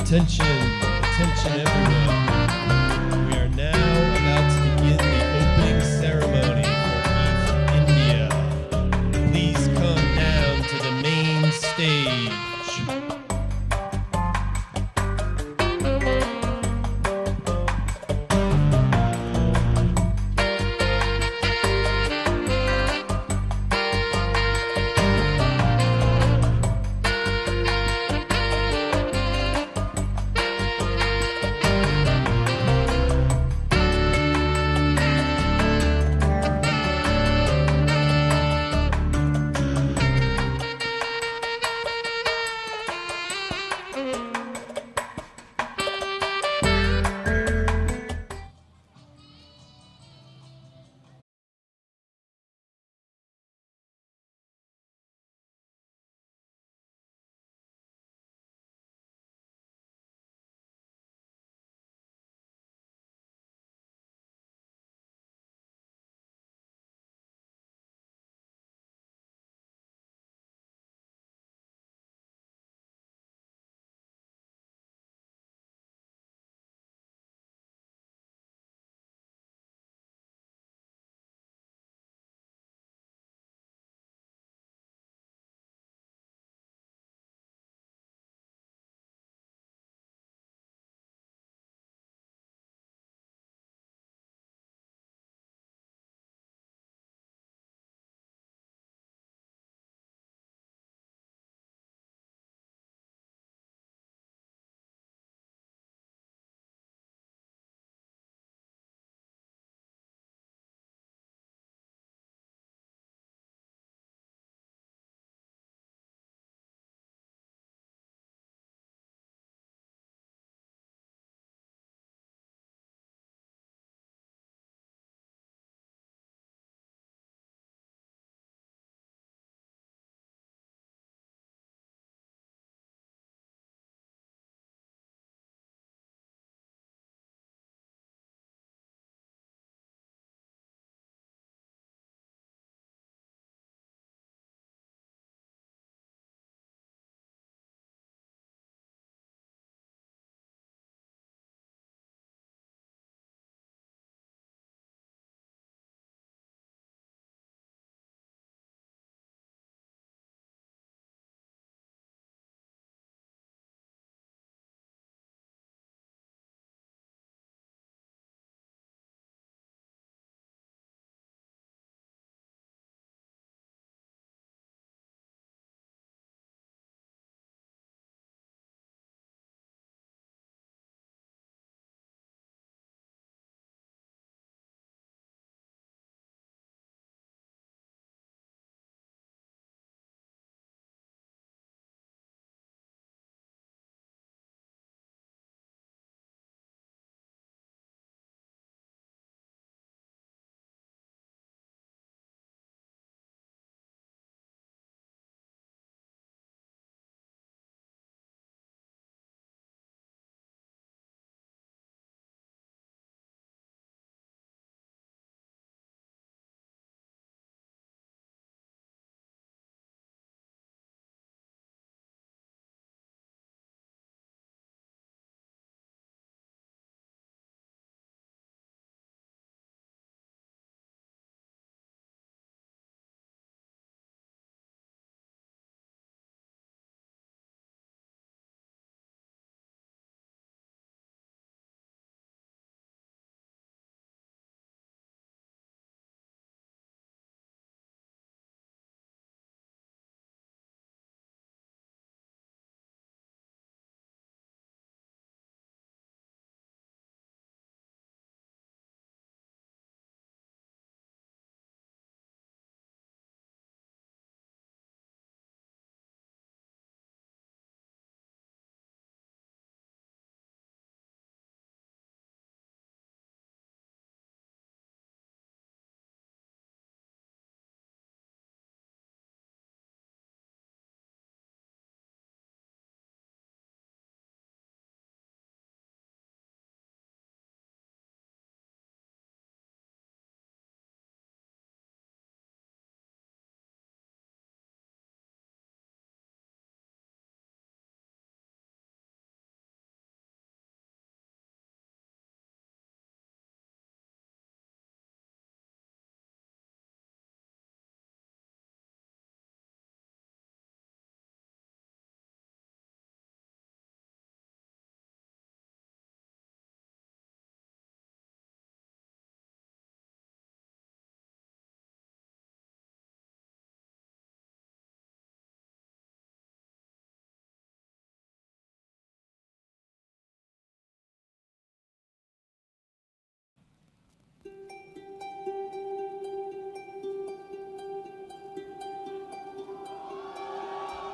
Attention, attention everyone. We are now about to begin the opening ceremony for Eth India. Please come down to the main stage.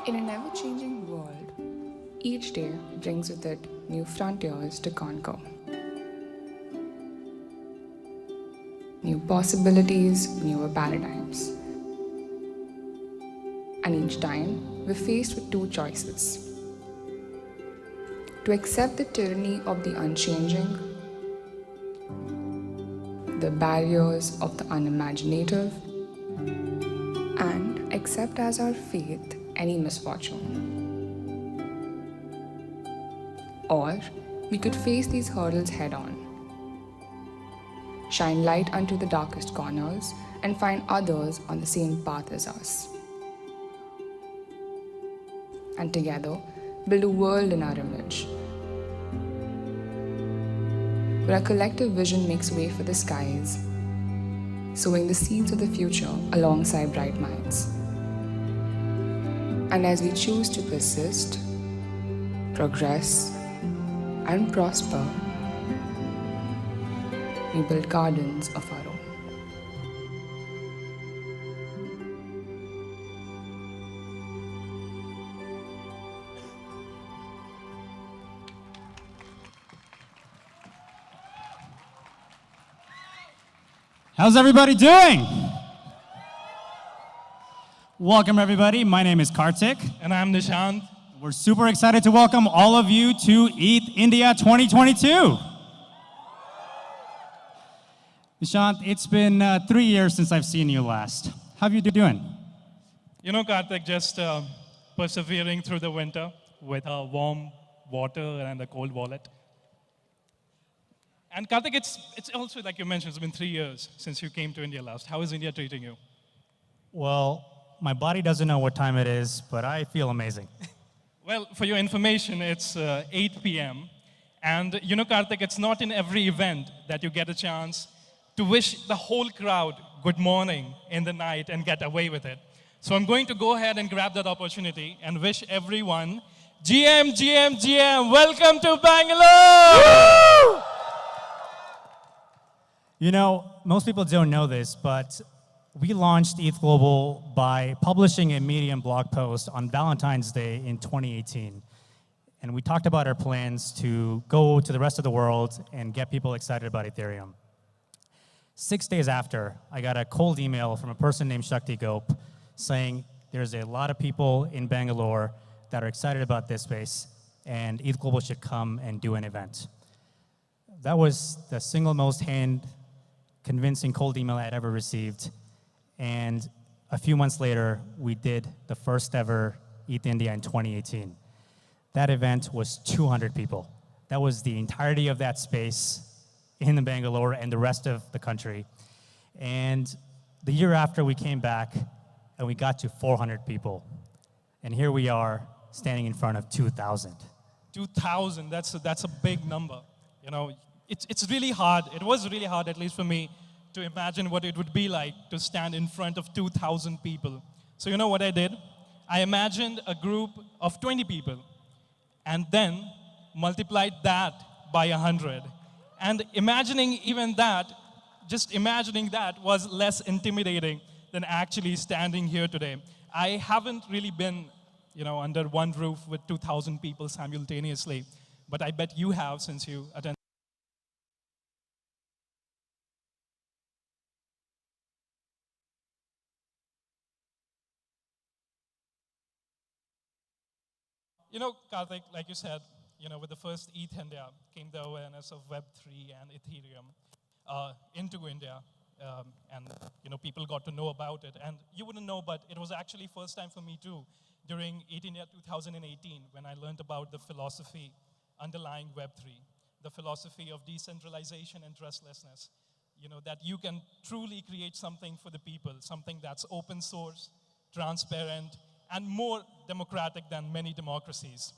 In an ever-changing world, each day brings with it new frontiers to conquer. New possibilities, newer paradigms. And each time, we're faced with two choices. To accept the tyranny of the unchanging, the barriers of the unimaginative, and accept as our fate any misfortune. Or we could face these hurdles head-on, shine light unto the darkest corners, and find others on the same path as us. And together, build a world in our image, where our collective vision makes way for the skies, sowing the seeds of the future alongside bright minds. And as we choose to persist, progress, and prosper, we build gardens of our own. How's everybody doing? Welcome, everybody. My name is Kartik. And I'm Nishant. We're super excited to welcome all of you to ETH India 2022. Nishant, it's been 3 years since I've seen you last. How have you doing? You know, Kartik, just persevering through the winter with a warm water and a cold wallet. And Kartik, it's also, like you mentioned, it's been 3 years since you came to India last. How is India treating you? Well, my body doesn't know what time it is, but I feel amazing. Well, for your information, it's 8 p.m. And you know, Kartik, it's not in every event that you get a chance to wish the whole crowd good morning in the night and get away with it. So I'm going to go ahead and grab that opportunity and wish everyone, GM, GM, GM, welcome to Bangalore! Woo! You know, most people don't know this, but we launched ETH Global by publishing a Medium blog post on Valentine's Day in 2018. And we talked about our plans to go to the rest of the world and get people excited about Ethereum. 6 days after, I got a cold email from a person named Shakti Gope saying there's a lot of people in Bangalore that are excited about this space, and ETH Global should come and do an event. That was the single most convincing cold email I had ever received. And a few months later, we did the first ever ETH India in 2018. That event was 200 people. That was the entirety of that space in Bangalore and the rest of the country. And the year after, we came back and we got to 400 people. And here we are standing in front of 2,000. 2,000, that's a big number. You know, it's really hard. It was really hard, at least for me, to imagine what it would be like to stand in front of 2,000 people. So you know what I did? I imagined a group of 20 people and then multiplied that by 100. And imagining even that, just imagining that was less intimidating than actually standing here today. I haven't really been, under one roof with 2,000 people simultaneously, but I bet you have since you attended. You know, Karthik, like you said, with the first ETH India came the awareness of Web3 and Ethereum into India, and people got to know about it. And you wouldn't know, but it was actually first time for me too, during ETH India 2018, when I learned about the philosophy underlying Web3, the philosophy of decentralization and trustlessness. That you can truly create something for the people, something that's open source, transparent, and more democratic than many democracies.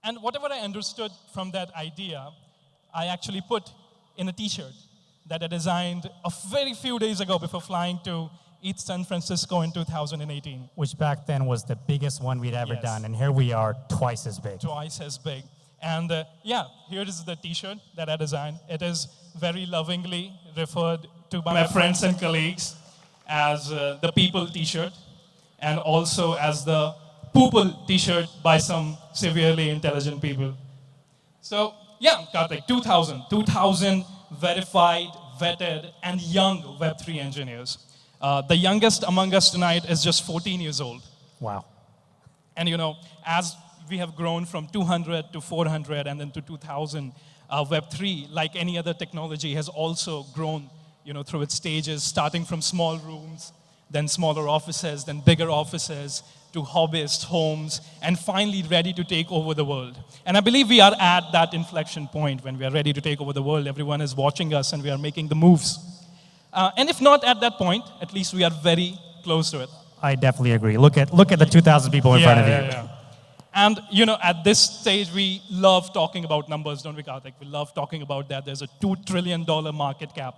And whatever I understood from that idea, I actually put in a t-shirt that I designed a very few days ago before flying to ETH San Francisco in 2018. Which back then was the biggest one we'd ever done, and here we are, twice as big. Twice as big. And here is the t-shirt that I designed. It is very lovingly referred to by my friends and colleagues as the People t-shirt, and also as the purple t-shirt by some severely intelligent people. So yeah, Karthik, 2,000 verified, vetted, and young Web3 engineers. The youngest among us tonight is just 14 years old. Wow. And as we have grown from 200 to 400 and then to 2,000, Web3, like any other technology, has also grown, through its stages, starting from small rooms, then smaller offices, then bigger offices, to hobbyist homes, and finally ready to take over the world. And I believe we are at that inflection point when we are ready to take over the world. Everyone is watching us and we are making the moves. And if not at that point, at least we are very close to it. I definitely agree. Look at the 2,000 people in front of you. Yeah. And at this stage, we love talking about numbers, don't we, Karthik? We love talking about that. There's a $2 trillion market cap.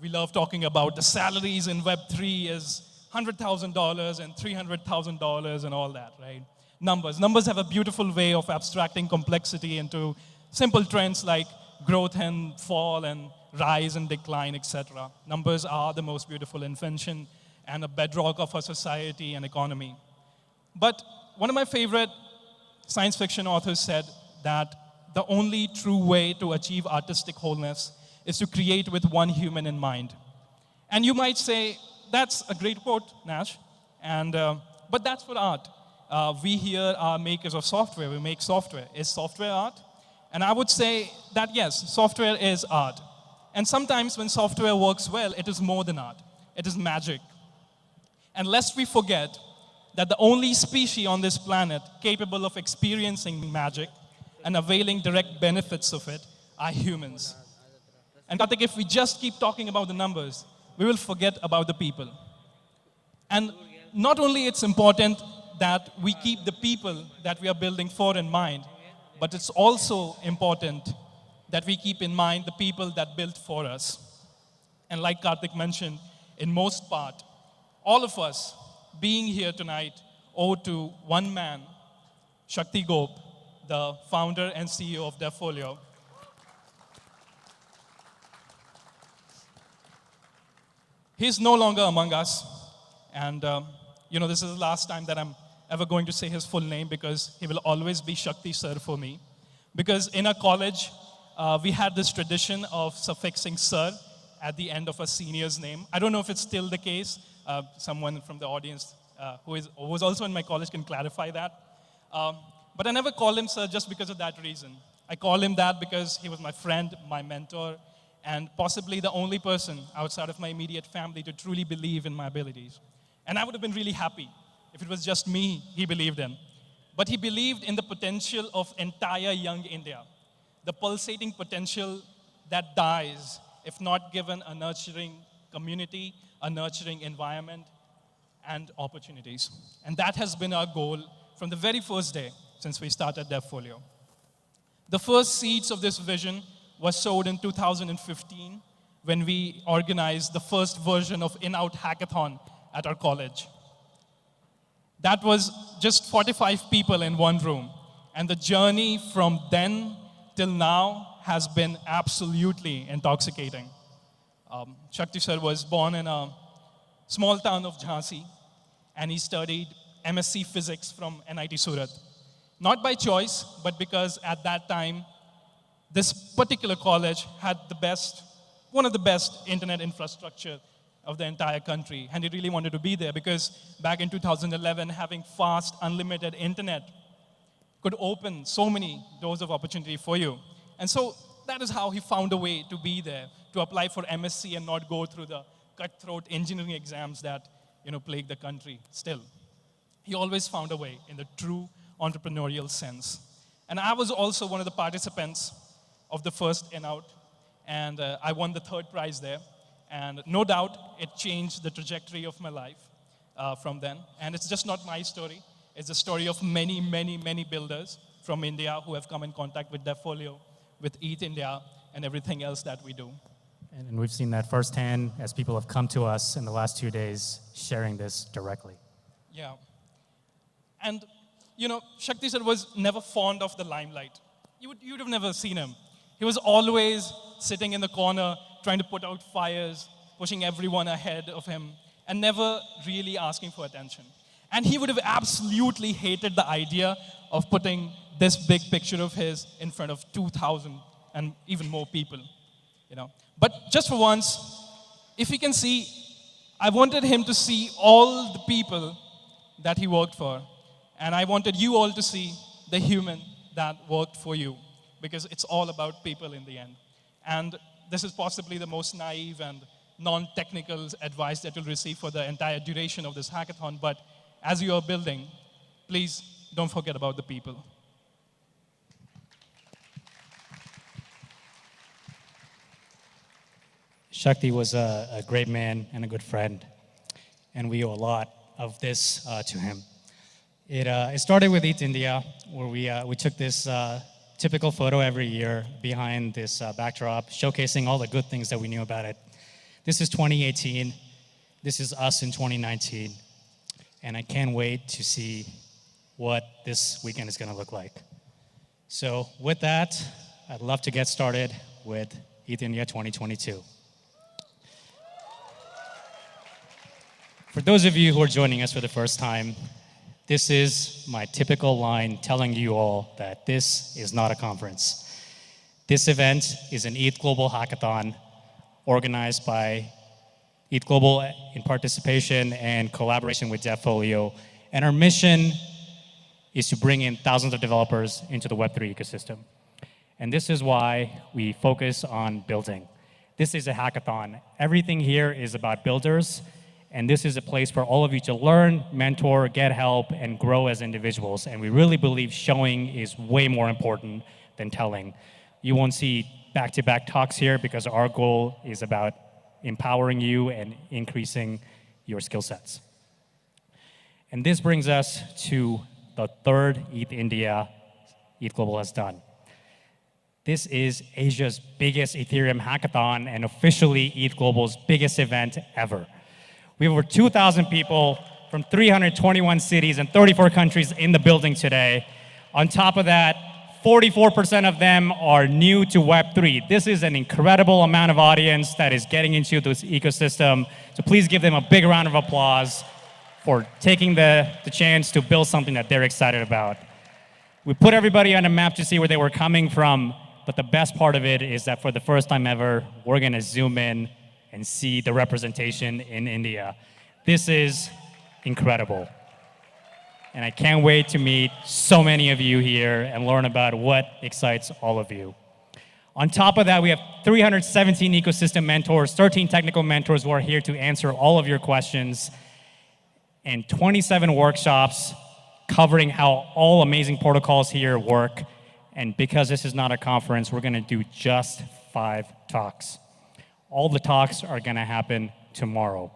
We love talking about the salaries in Web3 is $100,000 and $300,000 and all that, right? Numbers have a beautiful way of abstracting complexity into simple trends like growth and fall and rise and decline, etc. Numbers are the most beautiful invention and a bedrock of our society and economy. But one of my favorite science fiction authors said that the only true way to achieve artistic wholeness is to create with one human in mind. And you might say, that's a great quote, Nash, but that's for art. We here are makers of software. We make software. Is software art? And I would say that yes, software is art. And sometimes when software works well, it is more than art. It is magic. And lest we forget that the only species on this planet capable of experiencing magic and availing direct benefits of it are humans. And I think if we just keep talking about the numbers, we will forget about the people. And not only it's important that we keep the people that we are building for in mind, but it's also important that we keep in mind the people that built for us. And like Karthik mentioned, in most part, all of us being here tonight owe to one man, Shakti Gope, the founder and CEO of Devfolio. He's no longer among us, and this is the last time that I'm ever going to say his full name because he will always be Shakti sir for me. Because in our college, we had this tradition of suffixing sir at the end of a senior's name. I don't know if it's still the case. Someone from the audience who was also in my college can clarify that. But I never call him sir just because of that reason. I call him that because he was my friend, my mentor, and possibly the only person outside of my immediate family to truly believe in my abilities. And I would have been really happy if it was just me he believed in. But he believed in the potential of entire young India, the pulsating potential that dies if not given a nurturing community, a nurturing environment, and opportunities. And that has been our goal from the very first day since we started Devfolio. The first seeds of this vision was sowed in 2015 when we organized the first version of In-Out Hackathon at our college. That was just 45 people in one room. And the journey from then till now has been absolutely intoxicating. Shakti sir was born in a small town of Jhansi, and he studied MSc Physics from NIT Surat. Not by choice, but because at that time, this particular college had one of the best internet infrastructure of the entire country. And he really wanted to be there because back in 2011, having fast, unlimited internet could open so many doors of opportunity for you. And so that is how he found a way to be there, to apply for MSc and not go through the cutthroat engineering exams that plague the country still. He always found a way in the true entrepreneurial sense. And I was also one of the participants of the first In-Out, and I won the third prize there. And no doubt, it changed the trajectory of my life from then. And it's just not my story. It's the story of many, many, many builders from India who have come in contact with Devfolio, with Eth India, and everything else that we do. And we've seen that firsthand as people have come to us in the last 2 days sharing this directly. Yeah. And, Shakti sir was never fond of the limelight. You'd have never seen him. He was always sitting in the corner, trying to put out fires, pushing everyone ahead of him, and never really asking for attention. And he would have absolutely hated the idea of putting this big picture of his in front of 2,000 and even more people. But just for once, if he can see, I wanted him to see all the people that he worked for. And I wanted you all to see the human that worked for you, because it's all about people in the end. And this is possibly the most naive and non-technical advice that you'll receive for the entire duration of this hackathon, but as you are building, please don't forget about the people. Shakti was a great man and a good friend, and we owe a lot of this to him. It started with Eth India, where we took this typical photo every year behind this backdrop, showcasing all the good things that we knew about it. This is 2018. This is us in 2019. And I can't wait to see what this weekend is going to look like. So with that, I'd love to get started with ETHIndia 2022. For those of you who are joining us for the first time, this is my typical line telling you all that this is not a conference. This event is an ETH Global Hackathon organized by ETH Global in participation and collaboration with DevFolio. And our mission is to bring in thousands of developers into the Web3 ecosystem. And this is why we focus on building. This is a hackathon. Everything here is about builders. And this is a place for all of you to learn, mentor, get help, and grow as individuals. And we really believe showing is way more important than telling. You won't see back-to-back talks here because our goal is about empowering you and increasing your skill sets. And this brings us to the third ETH India ETH Global has done. This is Asia's biggest Ethereum hackathon and officially ETH Global's biggest event ever. We have over 2,000 people from 321 cities and 34 countries in the building today. On top of that, 44% of them are new to Web3. This is an incredible amount of audience that is getting into this ecosystem. So please give them a big round of applause for taking the chance to build something that they're excited about. We put everybody on a map to see where they were coming from, but the best part of it is that for the first time ever, we're gonna zoom in and see the representation in India. This is incredible. And I can't wait to meet so many of you here and learn about what excites all of you. On top of that, we have 317 ecosystem mentors, 13 technical mentors who are here to answer all of your questions, and 27 workshops covering how all amazing protocols here work. And because this is not a conference, we're gonna do just 5 talks. All the talks are gonna happen tomorrow.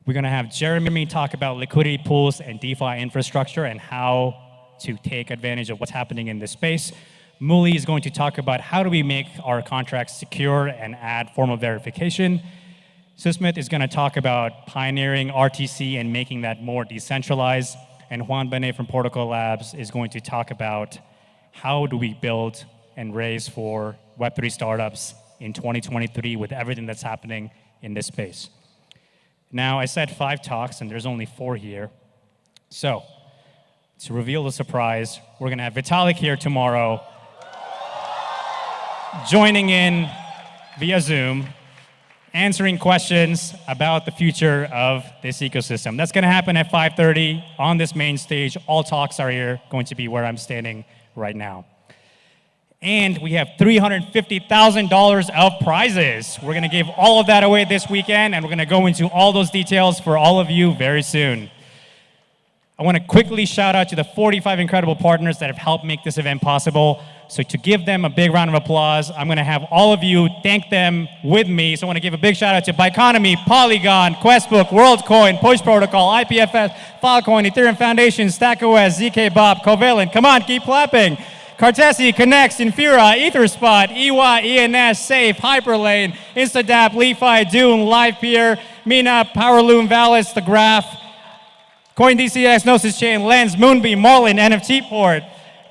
We're gonna have Jeremy talk about liquidity pools and DeFi infrastructure and how to take advantage of what's happening in this space. Muli is going to talk about how do we make our contracts secure and add formal verification. Susmit is gonna talk about pioneering RTC and making that more decentralized. And Juan Benet from Protocol Labs is going to talk about how do we build and raise for Web3 startups in 2023 with everything that's happening in this space. Now, I said 5 talks, and there's only 4 here. So, to reveal the surprise, we're gonna have Vitalik here tomorrow, joining in via Zoom, answering questions about the future of this ecosystem. That's gonna happen at 5:30 on this main stage. All talks are here, going to be where I'm standing right now. And we have $350,000 of prizes. We're gonna give all of that away this weekend, and we're gonna go into all those details for all of you very soon. I wanna quickly shout out to the 45 incredible partners that have helped make this event possible. So to give them a big round of applause, I'm gonna have all of you thank them with me. So I wanna give a big shout out to Biconomy, Polygon, Questbook, WorldCoin, Push Protocol, IPFS, Filecoin, Ethereum Foundation, StackOS, ZK-Bob, Covalent. Come on, keep clapping. Cartesi, Connex, Infura, EtherSpot, EY, ENS, Safe, Hyperlane, Instadap, LeFi, Dune, LivePeer, Mina, Powerloom, Valis, The Graph, CoinDCX, Gnosis Chain, Lens, Moonbeam, Marlin, NFT Port,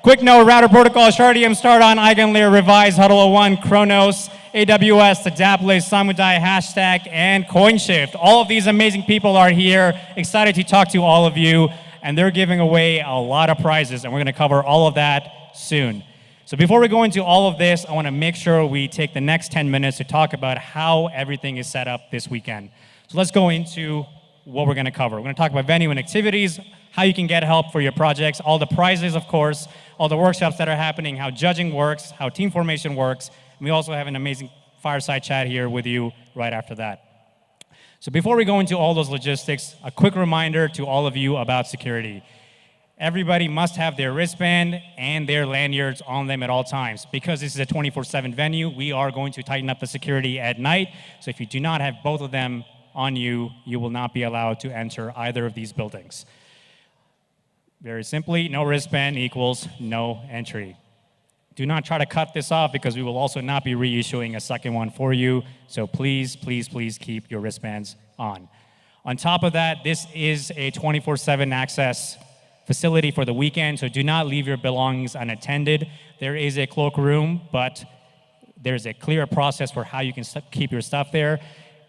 QuickNote, Router Protocol, Shardium, Stardon, Eigenlayer, Revise, Huddle01, Chronos, AWS, Adaptly, Samudai, Hashtag, and CoinShift. All of these amazing people are here. Excited to talk to all of you. And they're giving away a lot of prizes. And we're going to cover all of that soon. So before we go into all of this, I want to make sure we take the next 10 minutes to talk about how everything is set up this weekend. So let's go into what we're going to cover. We're going to talk about venue and activities, how you can get help for your projects, all the prizes, of course, all the workshops that are happening, how judging works, how team formation works. And we also have an amazing fireside chat here with you right after that. So before we go into all those logistics, a quick reminder to all of you about security. Everybody must have their wristband and their lanyards on them at all times. Because this is a 24/7 venue, we are going to tighten up the security at night. So if you do not have both of them on you, you will not be allowed to enter either of these buildings. Very simply, no wristband equals no entry. Do not try to cut this off because we will also not be reissuing a second one for you. So please, please, please keep your wristbands on. On top of that, this is a 24/7 access facility for the weekend, so do not leave your belongings unattended. There is a cloakroom, but there's a clear process for how you can keep your stuff there.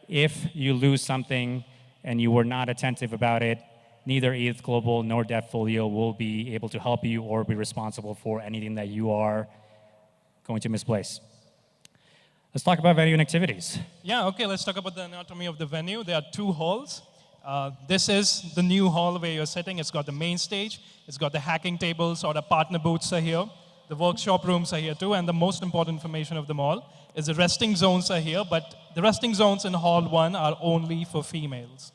If you lose something and you were not attentive about it, neither ETH Global nor DevFolio will be able to help you or be responsible for anything that you are going to misplace. Let's talk about venue and activities. Yeah, okay, let's talk about the anatomy of the venue. There are two halls. This is the new hall where you're sitting. It's got the main stage. It's got the hacking tables, or the partner booths are here. The workshop rooms are here too, and the most important information of them all is the resting zones are here, but the resting zones in hall 1 are only for females.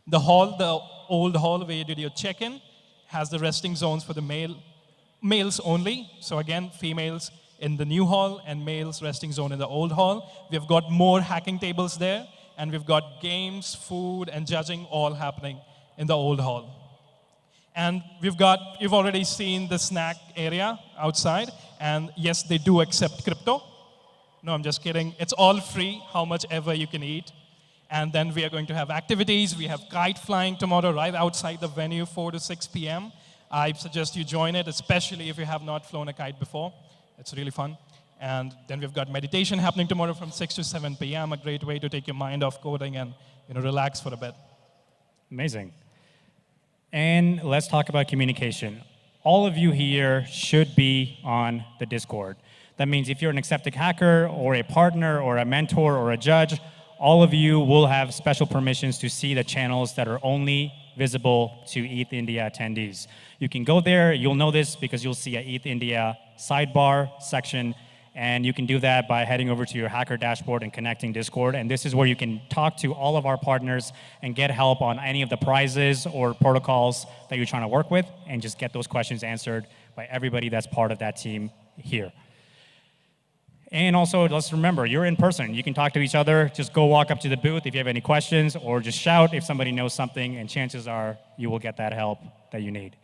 The old hall where you did your check-in, has the resting zones for the males only. So again, females in the new hall and males resting zone in the old hall. We've got more hacking tables there, and we've got games, food, and judging all happening in the old hall. And you've already seen the snack area outside, and yes, they do accept crypto. No, I'm just kidding. It's all free, how much ever you can eat. And then we are going to have activities. We have kite flying tomorrow right outside the venue, 4 to 6 p.m. I suggest you join it, especially if you have not flown a kite before. It's really fun. And then we've got meditation happening tomorrow from 6 to 7 p.m., a great way to take your mind off coding and relax for a bit. Amazing. And let's talk about communication. All of you here should be on the Discord. That means if you're an accepted hacker or a partner or a mentor or a judge, all of you will have special permissions to see the channels that are only visible to ETH India attendees. You can go there, you'll know this because you'll see a ETH India sidebar section, and you can do that by heading over to your hacker dashboard and connecting Discord. And this is where you can talk to all of our partners and get help on any of the prizes or protocols that you're trying to work with, and just get those questions answered by everybody that's part of that team here. And also, let's remember, you're in person. You can talk to each other. Just go walk up to the booth if you have any questions, or just shout if somebody knows something, and chances are you will get that help that you need.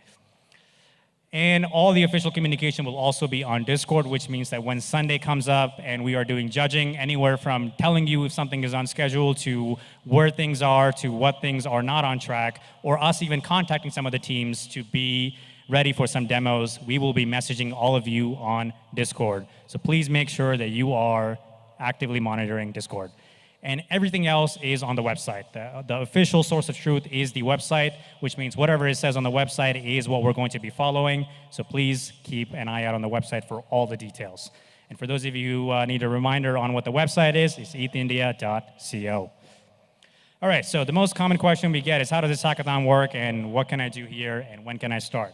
And all the official communication will also be on Discord, which means that when Sunday comes up and we are doing judging, anywhere from telling you if something is on schedule to where things are to what things are not on track, or us even contacting some of the teams to be ready for some demos, we will be messaging all of you on Discord. So please make sure that you are actively monitoring Discord. And everything else is on the website. The official source of truth is the website, which means whatever it says on the website is what we're going to be following. So please keep an eye out on the website for all the details. And for those of you who need a reminder on what the website is, it's ethindia.co. All right, so the most common question we get is, how does this hackathon work, and what can I do here, and when can I start?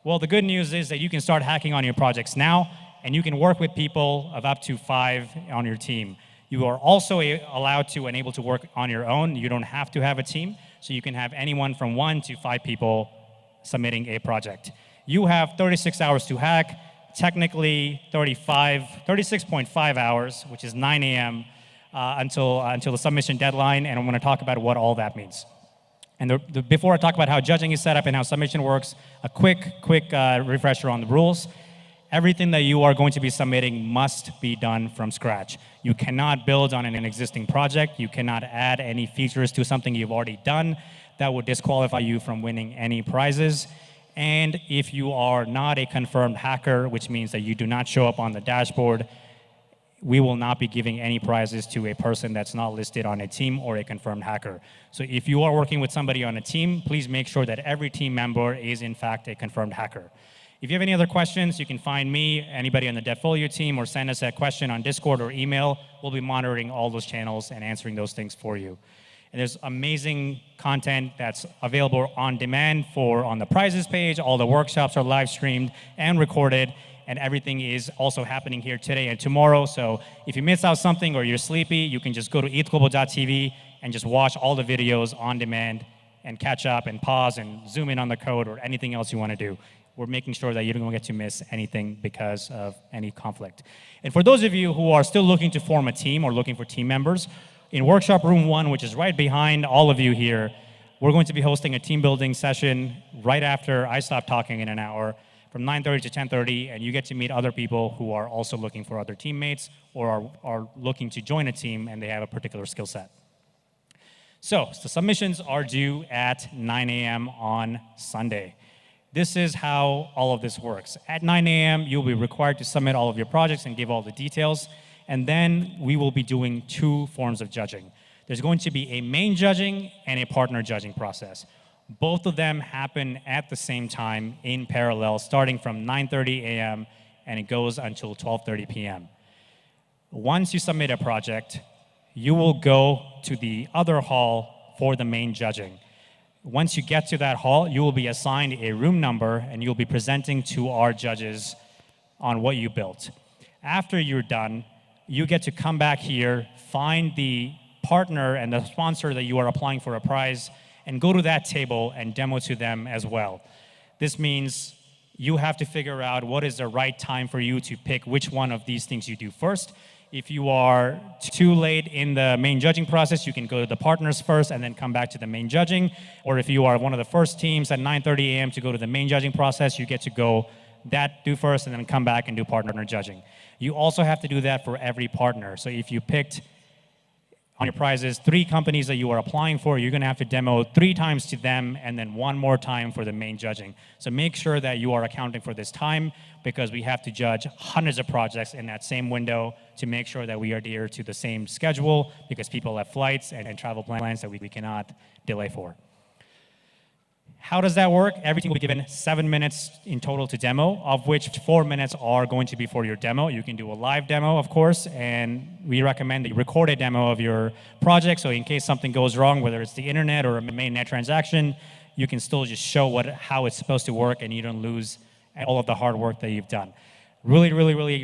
Well, the good news is that you can start hacking on your projects now, and you can work with people of up to 5 on your team. You are also allowed to and able to work on your own. You don't have to have a team, so you can have anyone from 1 to 5 people submitting a project. You have 36 hours to hack, technically 36.5 hours, which is 9 a.m. Until the submission deadline, and I'm going to talk about what all that means. And before I talk about how judging is set up and how submission works, a quick refresher on the rules. Everything that you are going to be submitting must be done from scratch. You cannot build on an existing project. You cannot add any features to something you've already done. That would disqualify you from winning any prizes. And if you are not a confirmed hacker, which means that you do not show up on the dashboard, we will not be giving any prizes to a person that's not listed on a team or a confirmed hacker. So if you are working with somebody on a team, please make sure that every team member is in fact a confirmed hacker. If you have any other questions, you can find me, anybody on the Devfolio team, or send us a question on Discord or email. We'll be monitoring all those channels and answering those things for you. And there's amazing content that's available on demand on the prizes page. All the workshops are live streamed and recorded, and everything is also happening here today and tomorrow. So if you miss out something or you're sleepy, you can just go to ethglobal.tv and just watch all the videos on demand and catch up and pause and zoom in on the code or anything else you want to do. We're making sure that you don't get to miss anything because of any conflict. And for those of you who are still looking to form a team or looking for team members, in workshop room 1, which is right behind all of you here, we're going to be hosting a team building session right after I stop talking in an hour from 9:30 to 10:30, and you get to meet other people who are also looking for other teammates or are looking to join a team and they have a particular skill set. So the submissions are due at 9 a.m. on Sunday. This is how all of this works. At 9 a.m., you'll be required to submit all of your projects and give all the details. And then we will be doing 2 forms of judging. There's going to be a main judging and a partner judging process. Both of them happen at the same time in parallel, starting from 9:30 a.m. and it goes until 12:30 p.m. Once you submit a project, you will go to the other hall for the main judging. Once you get to that hall, you will be assigned a room number and you'll be presenting to our judges on what you built. After you're done, you get to come back here, find the partner and the sponsor that you are applying for a prize, and go to that table and demo to them as well. This means you have to figure out what is the right time for you to pick which one of these things you do first. If you are too late in the main judging process, you can go to the partners first and then come back to the main judging. Or if you are one of the first teams at 9:30 a.m. to go to the main judging process, you get to do first and then come back and do partner judging. You also have to do that for every partner. So if you picked on your prizes 3 companies that you are applying for, you're going to have to demo 3 times to them and then 1 more time for the main judging. So make sure that you are accounting for this time because we have to judge hundreds of projects in that same window to make sure that we adhere to the same schedule because people have flights and travel plans that we cannot delay for. How does that work? Every team will be given 7 minutes in total to demo, of which 4 minutes are going to be for your demo. You can do a live demo, of course, and we recommend that you record a demo of your project, so in case something goes wrong, whether it's the internet or a mainnet transaction, you can still just show how it's supposed to work and you don't lose all of the hard work that you've done. Really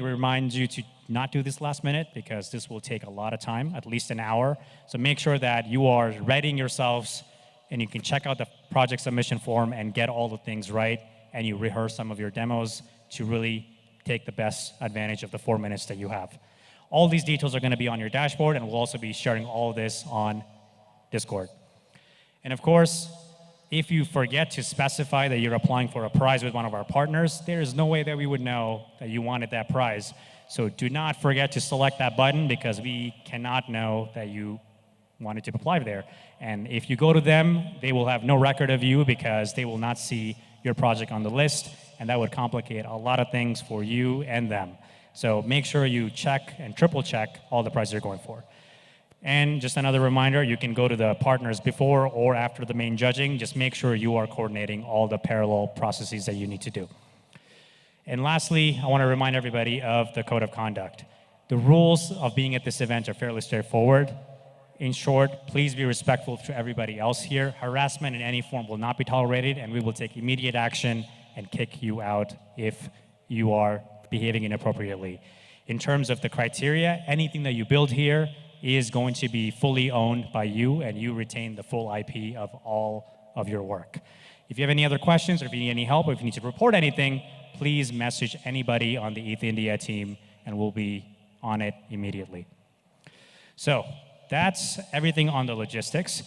remind you to not do this last minute because this will take a lot of time, at least an hour. So make sure that you are readying yourselves and you can check out the project submission form and get all the things right, and you rehearse some of your demos to really take the best advantage of the 4 minutes that you have. All these details are going to be on your dashboard, and we'll also be sharing all of this on Discord. And of course, if you forget to specify that you're applying for a prize with one of our partners, there is no way that we would know that you wanted that prize. So do not forget to select that button because we cannot know that you wanted to apply there. And if you go to them, they will have no record of you because they will not see your project on the list, and that would complicate a lot of things for you and them. So make sure you check and triple check all the prizes you're going for. And just another reminder, you can go to the partners before or after the main judging. Just make sure you are coordinating all the parallel processes that you need to do. And lastly, I want to remind everybody of the code of conduct. The rules of being at this event are fairly straightforward. In short, please be respectful to everybody else here. Harassment in any form will not be tolerated, and we will take immediate action and kick you out if you are behaving inappropriately. In terms of the criteria, anything that you build here is going to be fully owned by you, and you retain the full IP of all of your work. If you have any other questions, or if you need any help, or if you need to report anything, please message anybody on the Eth India team, and we'll be on it immediately. So that's everything on the logistics.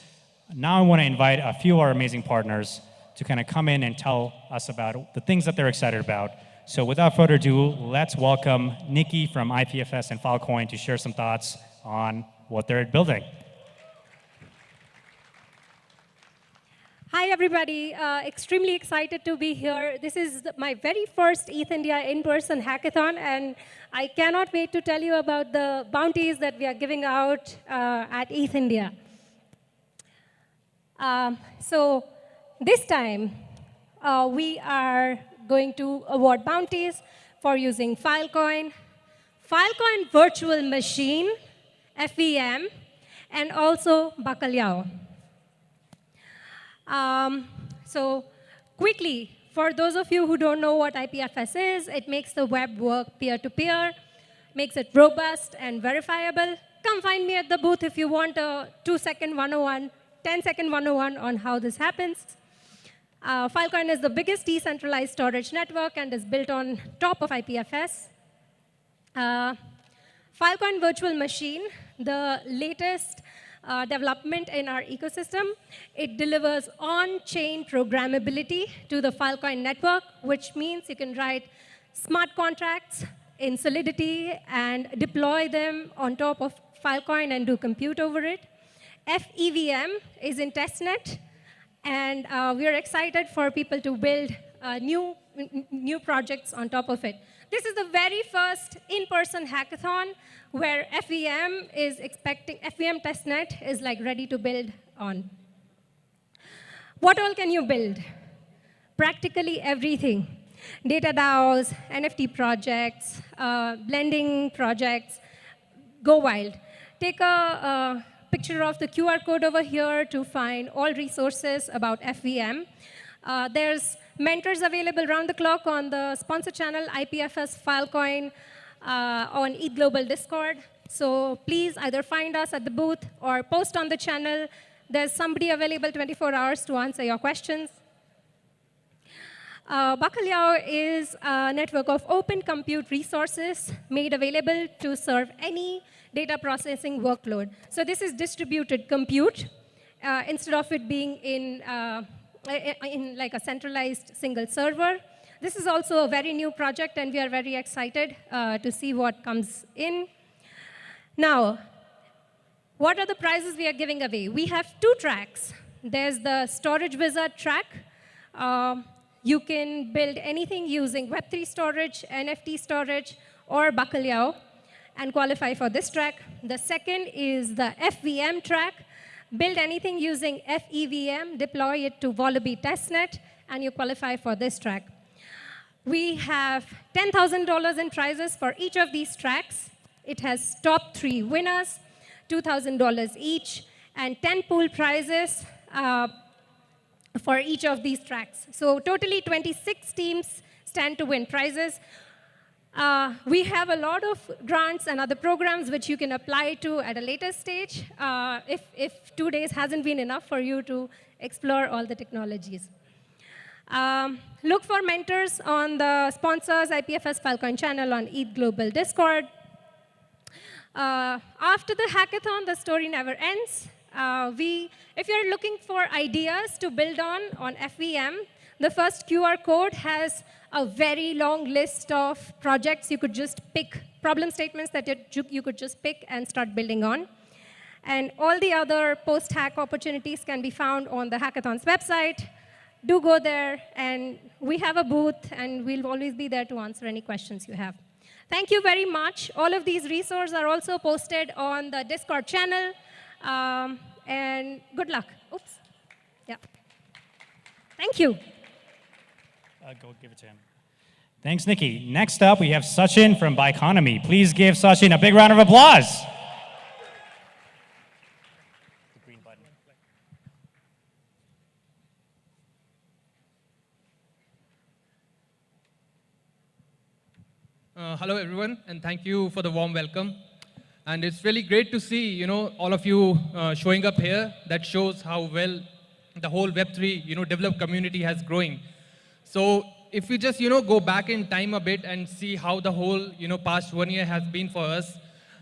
Now I want to invite a few of our amazing partners to kind of come in and tell us about the things that they're excited about. So without further ado, let's welcome Nikki from IPFS and Filecoin to share some thoughts on what they're building. Hi, everybody. Extremely excited to be here. This is my very first ETH India in-person hackathon, and I cannot wait to tell you about the bounties that we are giving out at ETH India. So this time, we are going to award bounties for using Filecoin, Filecoin Virtual Machine, FVM, and also Bacalhau. So quickly, for those of you who don't know what IPFS is, it makes the web work peer-to-peer, makes it robust and verifiable. Come find me at the booth if you want a 2-second 101, 10-second 101 on how this happens. Filecoin is the biggest decentralized storage network and is built on top of IPFS. Filecoin Virtual Machine, the latest development in our ecosystem. It delivers on-chain programmability to the Filecoin network, which means you can write smart contracts in Solidity and deploy them on top of Filecoin and do compute over it. FEVM is in testnet, and we are excited for people to build new projects on top of it. This is the very first in-person hackathon where FVM testnet is like ready to build on. What all can you build? Practically everything. Data DAOs, NFT projects, blending projects, go wild. Take a picture of the QR code over here to find all resources about FVM. There's mentors available around the clock on the sponsor channel, IPFS Filecoin, on ETH Global Discord. So please either find us at the booth or post on the channel. There's somebody available 24 hours to answer your questions. Bacalhau is a network of open compute resources made available to serve any data processing workload. So this is distributed compute instead of it being in like a centralized single server. This is also a very new project, and we are very excited to see what comes in. Now, what are the prizes we are giving away? We have 2 tracks. There's the Storage Wizard track. You can build anything using Web3 storage, NFT storage, or Bacalhau and qualify for this track. The second is the FVM track. Build anything using FEVM, deploy it to Wallaby testnet, and you qualify for this track. We have $10,000 in prizes for each of these tracks. It has top 3 winners, $2,000 each, and 10 pool prizes for each of these tracks. So totally 26 teams stand to win prizes. We have a lot of grants and other programs which you can apply to at a later stage if 2 days hasn't been enough for you to explore all the technologies. Look for mentors on the sponsors IPFS Filecoin channel on ETH Global Discord. After the hackathon, the story never ends. If you're looking for ideas to build on FVM, the first QR code has a very long list of projects you could just pick, problem statements that you could just pick and start building on. And all the other post-hack opportunities can be found on the hackathon's website. Do go there, and we have a booth, and we'll always be there to answer any questions you have. Thank you very much. All of these resources are also posted on the Discord channel, and good luck. Oops. Yeah. Thank you. Go give it to him. Thanks, Nikki. Next up, we have Sachin from Bioeconomy. Please give Sachin a big round of applause. The green button. Hello, everyone, and thank you for the warm welcome. And it's really great to see, all of you showing up here. That shows how well the whole Web3, developed community has growing. So if we just, go back in time a bit and see how the whole, past 1 year has been for us,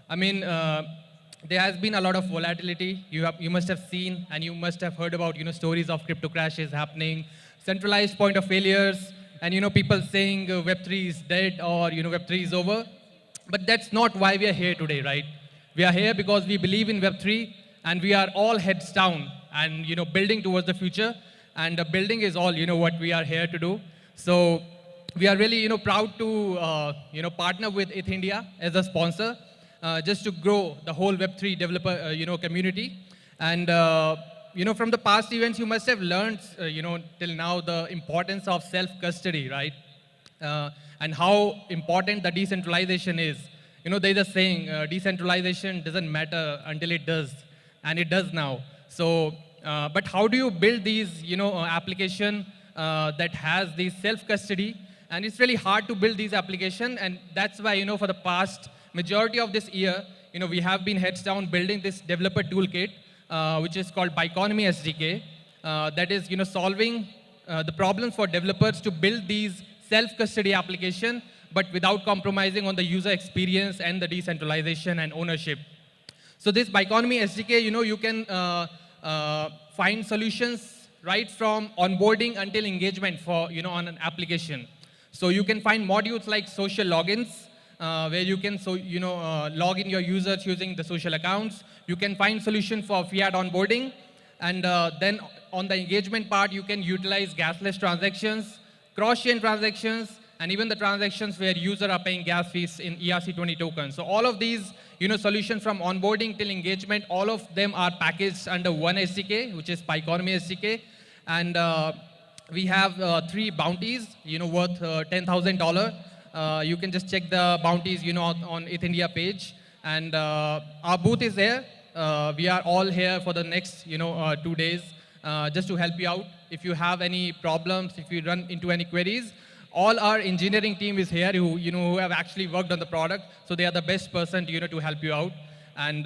I mean, there has been a lot of volatility. You must have seen and you must have heard about, stories of crypto crashes happening, centralized point of failures, and, people saying Web3 is dead or, Web3 is over. But that's not why we are here today, right? We are here because we believe in Web3, and we are all heads down and, building towards the future. and building is all, what we are here to do. So we are really, proud to, partner with Eth India as a sponsor, just to grow the whole Web3 developer, community. And, from the past events, you must have learned, till now the importance of self-custody, right? And how important the decentralization is. There's a saying, decentralization doesn't matter until it does, and it does now. So, but how do you build these, application that has the self-custody? And it's really hard to build these applications, and that's why, for the past majority of this year, we have been heads down building this developer toolkit, which is called Biconomy SDK, that is, solving the problems for developers to build these self-custody application, but without compromising on the user experience and the decentralization and ownership. So this Biconomy SDK, you can find solutions right from onboarding until engagement for, on an application. So you can find modules like social logins, where you can log in your users using the social accounts. You can find solution for fiat onboarding. And then on the engagement part, you can utilize gasless transactions, cross-chain transactions, and even the transactions where users are paying gas fees in ERC20 tokens. So all of these solutions from onboarding till engagement, all of them are packaged under one SDK, which is Biconomy SDK. And we have 3 bounties, worth $10,000. You can just check the bounties, on Eth India page. And our booth is there. We are all here for the next, 2 days, just to help you out. If you have any problems, if you run into any queries, all our engineering team is here who have actually worked on the product. So they are the best person, to help you out. And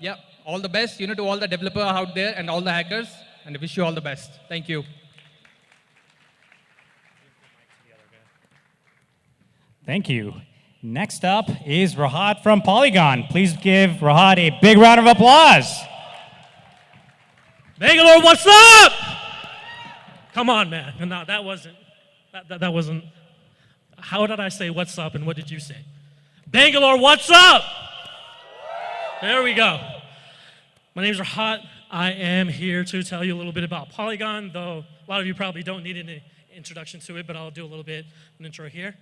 yeah, all the best, to all the developers out there and all the hackers. And I wish you all the best. Thank you. Thank you. Next up is Rahat from Polygon. Please give Rahat a big round of applause. Bangalore, what's up? Come on, man. No, that wasn't. That wasn't. How did I say what's up and what did you say? Bangalore, what's up? There we go. My name is Rahat. I am here to tell you a little bit about Polygon, though a lot of you probably don't need an introduction to it, but I'll do a little bit of an intro here.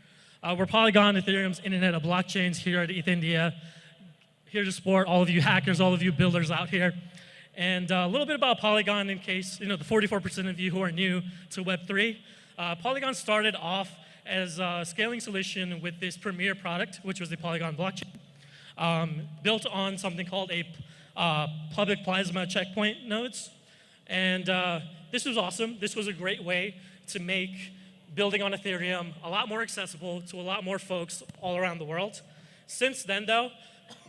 We're Polygon, Ethereum's Internet of Blockchains here at Eth India. Here to support all of you hackers, all of you builders out here. And a little bit about Polygon in case, the 44% of you who are new to Web3. Polygon started off as a scaling solution with this premier product, which was the Polygon blockchain, built on something called a public plasma checkpoint nodes. And this was awesome. This was a great way to make building on Ethereum a lot more accessible to a lot more folks all around the world. Since then, though,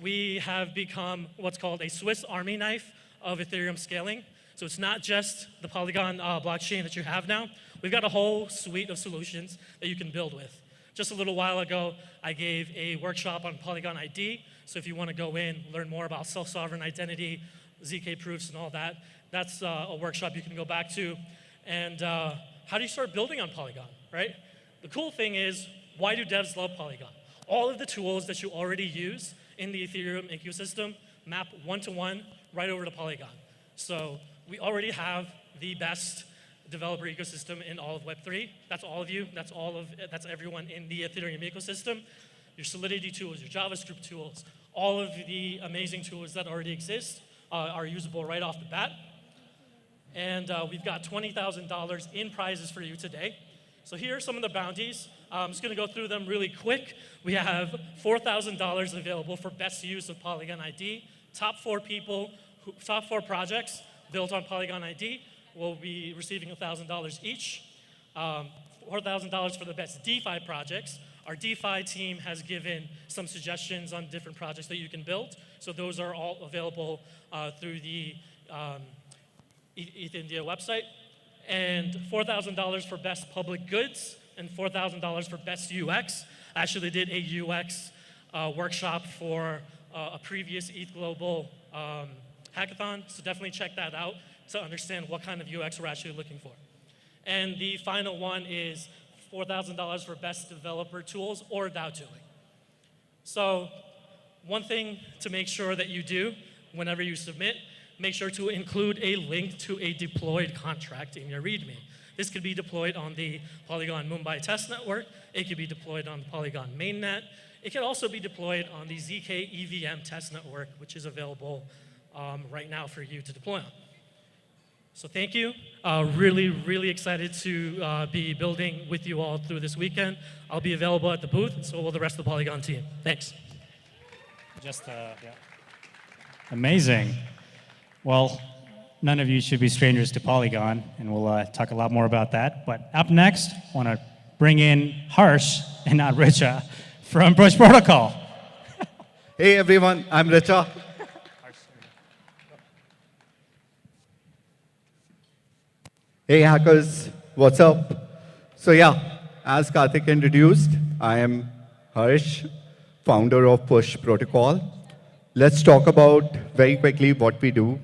we have become what's called a Swiss Army knife of Ethereum scaling. So it's not just the Polygon blockchain that you have now. We've got a whole suite of solutions that you can build with. Just a little while ago, I gave a workshop on Polygon ID. So if you want to go in, learn more about self-sovereign identity, ZK proofs and all that, that's a workshop you can go back to. And how do you start building on Polygon, right? The cool thing is, why do devs love Polygon? All of the tools that you already use in the Ethereum ecosystem map one-to-one right over to Polygon. So we already have the best developer ecosystem in all of Web3. That's all of you. That's everyone in the Ethereum ecosystem. Your Solidity tools, your JavaScript tools, all of the amazing tools that already exist are usable right off the bat. And we've got $20,000 in prizes for you today. So here are some of the bounties. I'm just going to go through them really quick. We have $4,000 available for best use of Polygon ID. Top 4 projects built on Polygon ID will be receiving $1,000 each. $4,000 for the best DeFi projects. Our DeFi team has given some suggestions on different projects that you can build. So those are all available through the Eth India website. And $4,000 for best public goods and $4,000 for best UX. I actually did a UX workshop for a previous ETH Global hackathon, so definitely check that out to understand what kind of UX we're actually looking for. And the final one is $4,000 for best developer tools or DAO tooling. So one thing to make sure that you do whenever you submit, make sure to include a link to a deployed contract in your README. This could be deployed on the Polygon Mumbai test network. It could be deployed on the Polygon mainnet. It could also be deployed on the ZK EVM test network, which is available right now for you to deploy on. So thank you. Really, really excited to be building with you all through this weekend. I'll be available at the booth, and so will the rest of the Polygon team. Thanks. Yeah. Amazing. Well, none of you should be strangers to Polygon, and we'll talk a lot more about that. But up next, I want to bring in Harsh and not Richa from Push Protocol. Hey everyone, I'm Richa. Hey hackers, what's up? So yeah, as Karthik introduced, I am Harsh, founder of Push Protocol. Let's talk about very quickly what we do.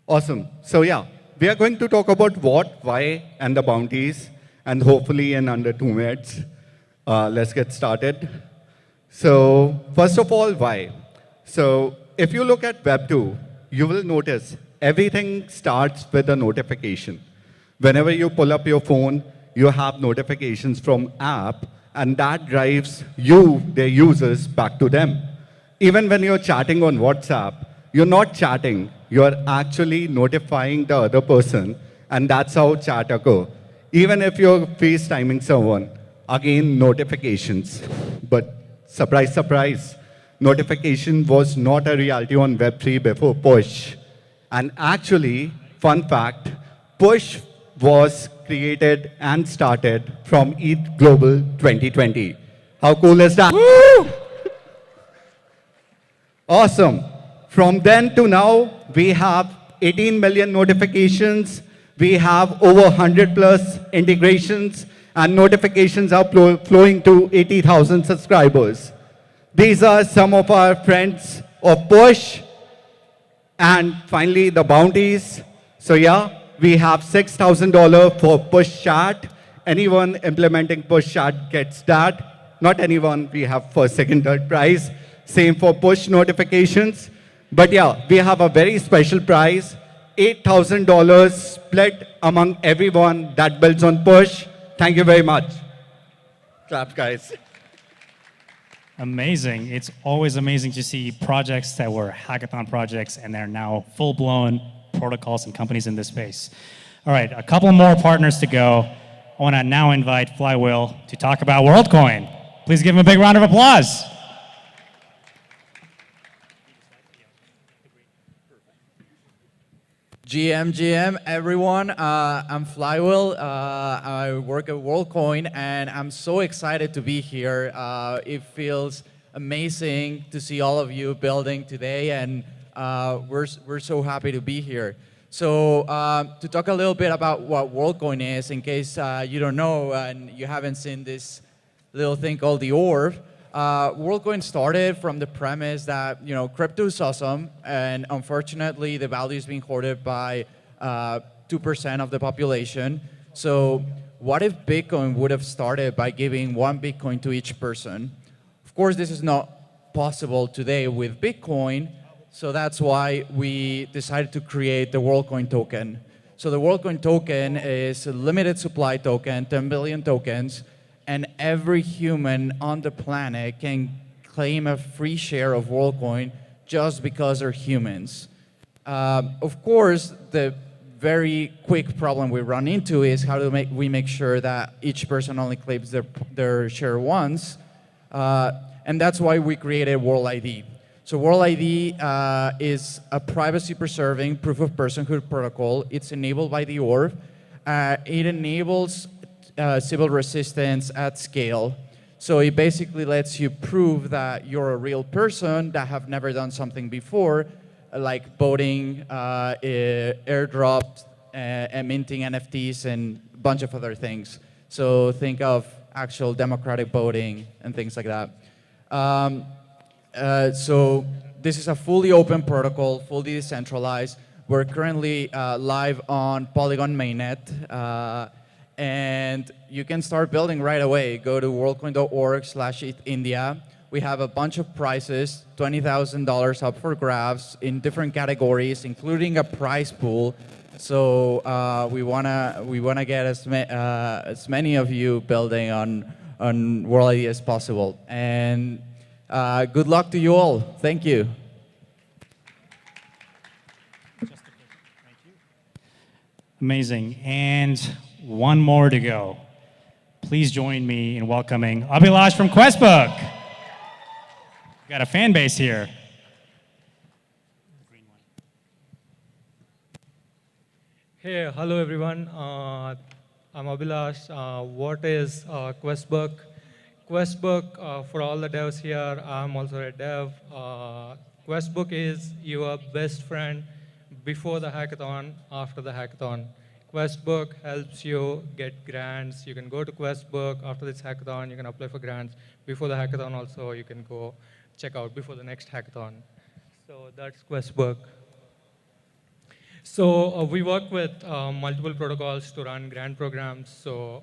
Awesome. So yeah, we are going to talk about what, why, and the bounties, and hopefully in under 2 minutes. Let's get started. So first of all, why? So if you look at Web 2, you will notice everything starts with a notification. Whenever you pull up your phone, you have notifications from app, and that drives you, their users, back to them. Even when you're chatting on WhatsApp, you're not chatting, you're actually notifying the other person, and that's how chat occurs. Even if you're FaceTiming someone, again, notifications. But surprise, surprise, notification was not a reality on Web3 before Push. And actually, fun fact, Push was created and started from ETH Global 2020. How cool is that? Woo! Awesome. From then to now, we have 18 million notifications. We have over 100 plus integrations, and notifications are flowing to 80,000 subscribers. These are some of our friends of Push. And finally, the bounties. So yeah, we have $6,000 for Push Chat. Anyone implementing Push Chat gets that. Not anyone, we have first, second, third prize. Same for Push notifications. But yeah, we have a very special prize, $8,000 split among everyone that builds on Push. Thank you very much. Clap, guys. Amazing. It's always amazing to see projects that were hackathon projects and they're now full-blown protocols and companies in this space. All right, a couple more partners to go. I want to now invite Flywheel to talk about WorldCoin. Please give him a big round of applause. GM, everyone. I'm Flywheel. I work at WorldCoin, and I'm so excited to be here. It feels amazing to see all of you building today, and we're so happy to be here. So to talk a little bit about what WorldCoin is, in case you don't know and you haven't seen this little thing called the orb. WorldCoin started from the premise that, crypto is awesome, and unfortunately, the value is being hoarded by 2% of the population. So what if Bitcoin would have started by giving 1 Bitcoin to each person? Of course, this is not possible today with Bitcoin, so that's why we decided to create the WorldCoin token. So the WorldCoin token is a limited supply token, 10 billion tokens, and every human on the planet can claim a free share of WorldCoin just because they're humans. Of course, the very quick problem we run into is how do we make sure that each person only claims their share once, and that's why we created World ID. So World ID is a privacy-preserving proof of personhood protocol. It's enabled by the orb. It enables civil resistance at scale. So it basically lets you prove that you're a real person that have never done something before, like voting, airdrops, and minting NFTs, and a bunch of other things. So think of actual democratic voting and things like that. So this is a fully open protocol, fully decentralized. We're currently live on Polygon mainnet. And you can start building right away. Go to worldcoin.org/ETHIndia. we have a bunch of prizes, $20,000 up for grabs in different categories, including a prize pool. So we wanna get as many of you building on World ID as possible. And good luck to you all. Thank you. Amazing. And one more to go. Please join me in welcoming Abhilash from Questbook. Got a fan base here. Hey, hello everyone. I'm Abhilash. What is Questbook? Questbook, for all the devs here, I'm also a dev. Questbook is your best friend before the hackathon, after the hackathon. Questbook helps you get grants. You can go to Questbook after this hackathon. You can apply for grants. Before the hackathon also, you can go check out before the next hackathon. So that's Questbook. So we work with multiple protocols to run grant programs. So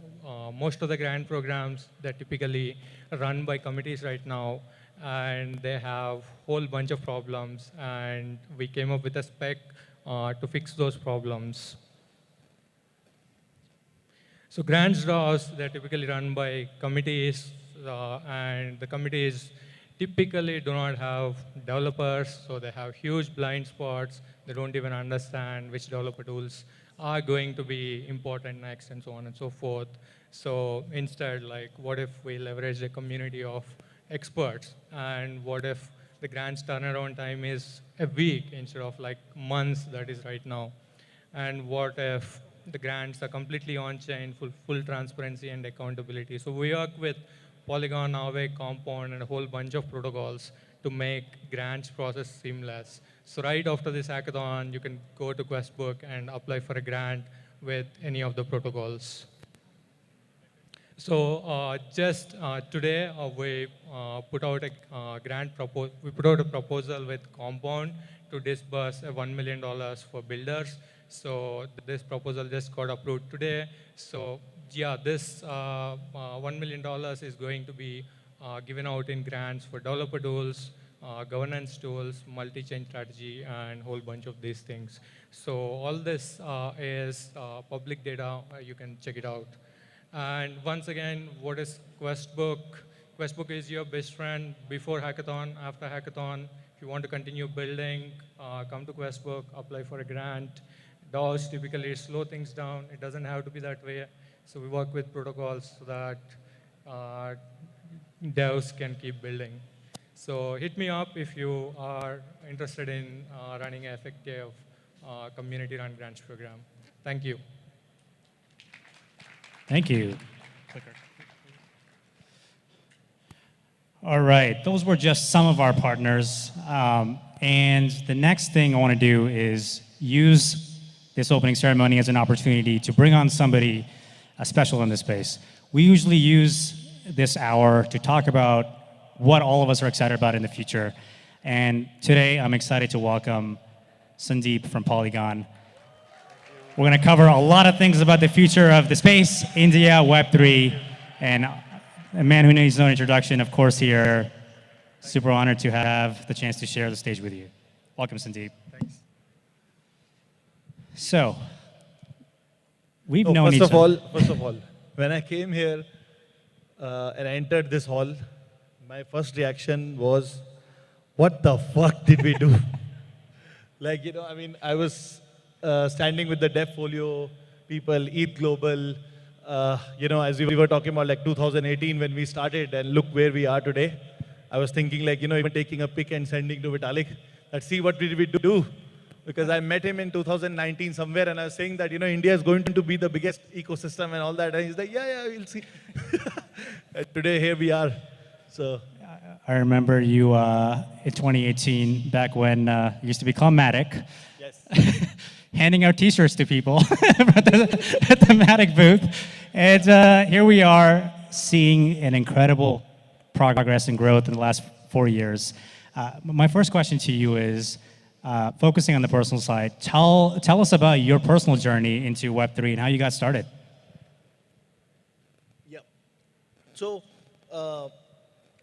most of the grant programs, they're typically run by committees right now, and they have a whole bunch of problems. And we came up with a spec to fix those problems. So grants draws, they're typically run by committees, and the committees typically do not have developers, so they have huge blind spots. They don't even understand which developer tools are going to be important next, and so on and so forth. So instead, like, what if we leverage a community of experts? And what if the grants turnaround time is a week instead of like months that is right now? And what if the grants are completely on-chain, full transparency and accountability? So we work with Polygon, Aave, Compound, and a whole bunch of protocols to make grants process seamless. So right after this hackathon, you can go to Questbook and apply for a grant with any of the protocols. So just today, we put out a proposal with Compound to disburse $1 million for builders. So this proposal just got approved today. So yeah, this $1 million is going to be given out in grants for developer tools, governance tools, multi-chain strategy, and a whole bunch of these things. So all this is public data. You can check it out. And once again, what is Questbook? Questbook is your best friend before hackathon, after hackathon. If you want to continue building, come to Questbook, apply for a grant. DAOs typically slow things down. It doesn't have to be that way. So we work with protocols so that devs can keep building. So hit me up if you are interested in running an effective community-run grants program. Thank you. Thank you. All right, those were just some of our partners. And the next thing I want to do is use this opening ceremony as an opportunity to bring on somebody special in this space. We usually use this hour to talk about what all of us are excited about in the future. And today, I'm excited to welcome Sandeep from Polygon. We're going to cover a lot of things about the future of the space, India, Web3, and a man who needs no introduction, of course, here. Super honored to have the chance to share the stage with you. Welcome, Sandeep. Thanks. So, we've known each other. First of all, when I came here and I entered this hall, my first reaction was, what the fuck did we do? Like, you know, I mean, I was standing with the DevFolio people, ETH Global, you know, as we were talking about like 2018 when we started, and look where we are today. I was thinking like, you know, even taking a pic and sending to Vitalik, let's see what did we do. Because I met him in 2019 somewhere, and I was saying that, you know, India is going to be the biggest ecosystem and all that. And he's like, yeah, we'll see. Today, here we are. So I remember you in 2018, back when it used to be called Matic. Yes. Handing out T-shirts to people at the Matic booth. And here we are seeing an incredible progress and growth in the last 4 years. My first question to you is, focusing on the personal side, tell us about your personal journey into Web3 and how you got started. Yeah. So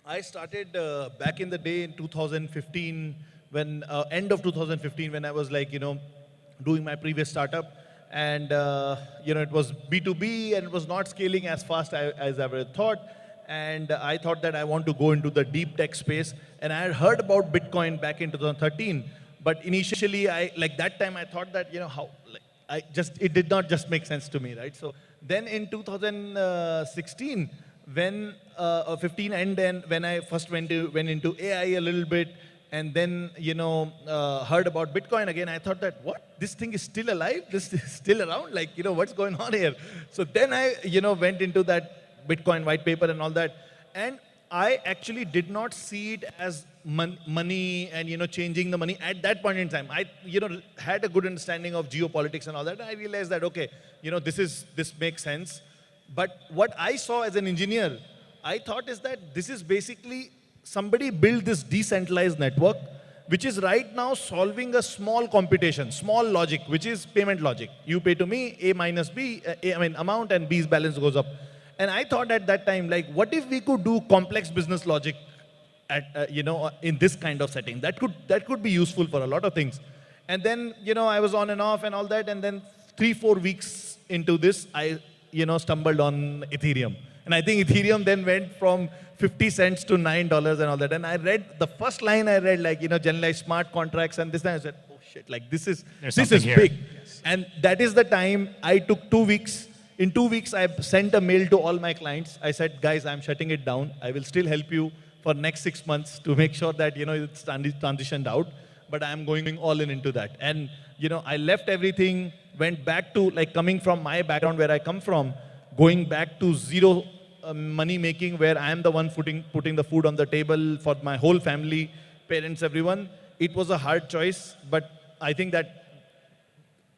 I started back in the day in 2015, when end of 2015, when I was like, doing my previous startup. And, it was B2B and it was not scaling as fast as I ever thought. And I thought that I want to go into the deep tech space. And I had heard about Bitcoin back in 2013. But initially, that time I thought that, it did not just make sense to me, right? So then in 2016, when 15 and then when I first went into AI a little bit, and then heard about Bitcoin again, I thought that what, this thing is still alive, this is still around, what's going on here? So then I went into that Bitcoin white paper and all that, and I actually did not see it as money and changing the money at that point in time. I had a good understanding of geopolitics and all that. And I realized that okay, this makes sense. But what I saw as an engineer, I thought is that this is basically somebody built this decentralized network, which is right now solving a small computation, small logic, which is payment logic. You pay to me, A minus B, amount, and B's balance goes up. And I thought at that time, what if we could do complex business logic at, in this kind of setting? That could be useful for a lot of things. And then, I was on and off and all that. And then 3-4 weeks into this, I, stumbled on Ethereum. And I think Ethereum then went from 50 cents to $9 and all that. And I read, the first line I read, generalized smart contracts and this, and I said, oh shit, this is big. Yes. And that is the time I took 2 weeks. In 2 weeks, I sent a mail to all my clients. I said, guys, I'm shutting it down. I will still help you for next 6 months to make sure that, it's transitioned out. But I'm going all in into that. And, I left everything, went back to, coming from my background where I come from, going back to zero money making, where I am the one putting the food on the table for my whole family, parents, everyone. It was a hard choice, but I think that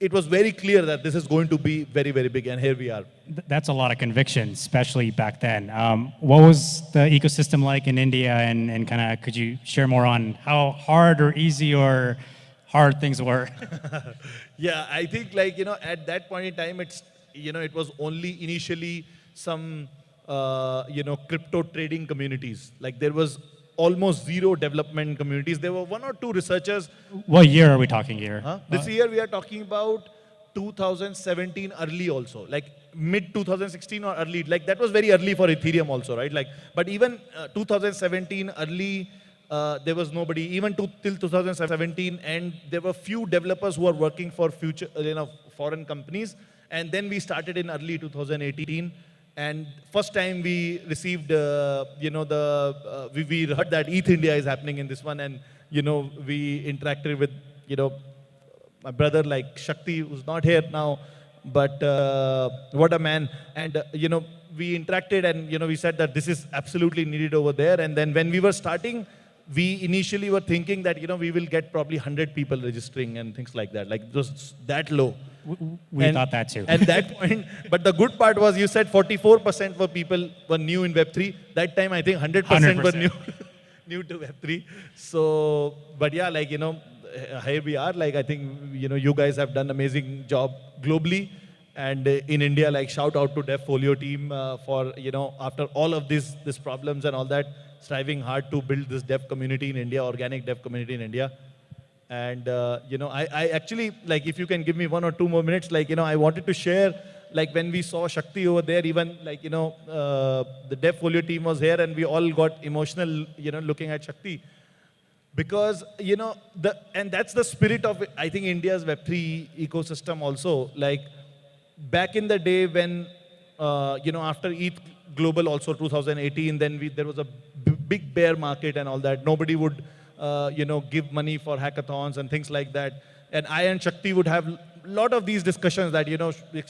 it was very clear that this is going to be very, very big, and here we are. That's a lot of conviction, especially back then. What was the ecosystem like in India, and kind of could you share more on how hard or easy or hard things were? Yeah, I think at that point in time, it was only initially some crypto trading communities. There was almost zero development communities. There were 1 or 2 researchers. What year are we talking here? Huh? This year we are talking about 2017 early also, mid 2016 or early. That was very early for Ethereum also, right? But even 2017 early, there was nobody, even till 2017, and there were few developers who were working for future, foreign companies. And then we started in early 2018. And first time we received, we heard that Eth India is happening in this one, and we interacted with, my brother Shakti, who's not here now, but what a man. And we interacted, and we said that this is absolutely needed over there. And then when we were starting, we initially were thinking that we will get probably 100 people registering and things like that. It was that low. We thought that too. At that point, but the good part was you said 44% were new in Web3. That time I think 100% were new to Web3. So, but yeah, here we are. I think you guys have done amazing job globally, and in India. Shout out to DevFolio team for after all of these problems and all that, striving hard to build this dev community in India, organic dev community in India. And, I actually, if you can give me 1 or 2 more minutes, I wanted to share, when we saw Shakti over there, even, the DevFolio team was here and we all got emotional, looking at Shakti. Because, and that's the spirit of, I think, India's Web3 ecosystem also. Back in the day when, after ETH Global also 2018, then there was a big bear market and all that. Nobody would give money for hackathons and things like that. And I and Shakti would have a lot of these discussions that,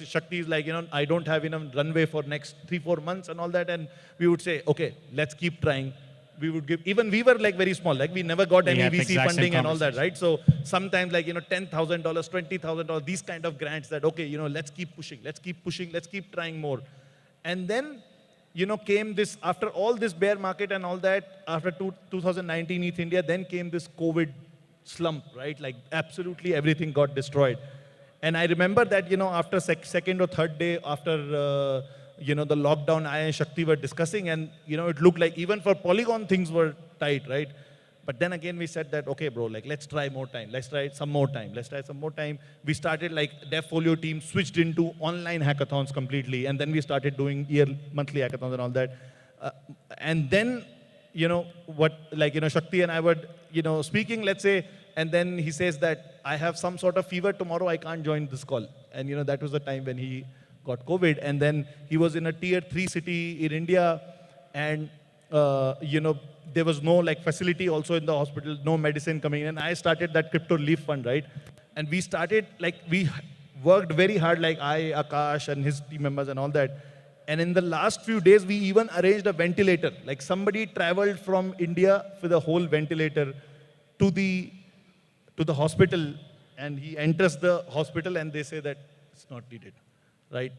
Shakti is I don't have enough runway for next 3-4 months and all that. And we would say, okay, let's keep trying. We would give, even we were very small, we never got any VC funding and all that, right? So sometimes $10,000, $20,000, these kind of grants that, okay, let's keep pushing, let's keep trying more. And then, came this, after all this bear market and all that, after 2019 Eth India, then came this COVID slump, right? Absolutely everything got destroyed. And I remember that, after second or third day, after, the lockdown I and Shakti were discussing, and it looked like even for Polygon things were tight, right? But then again we said that, okay, bro, like let's try more time. Let's try some more time. Let's try some more time. We started like DevFolio team switched into online hackathons completely, and then we started doing monthly hackathons and all that. And then, Shakti and I were, speaking, let's say, and then he says that I have some sort of fever tomorrow, I can't join this call. And that was the time when he got COVID, and then he was in a tier 3 city in India, and there was no like facility also in the hospital, no medicine coming in. And I started that crypto leaf fund, right? And we started, we worked very hard, like Akash and his team members and all that. And in the last few days, we even arranged a ventilator. Like somebody traveled from India with a whole ventilator to the hospital, and he enters the hospital and they say that it's not needed, right?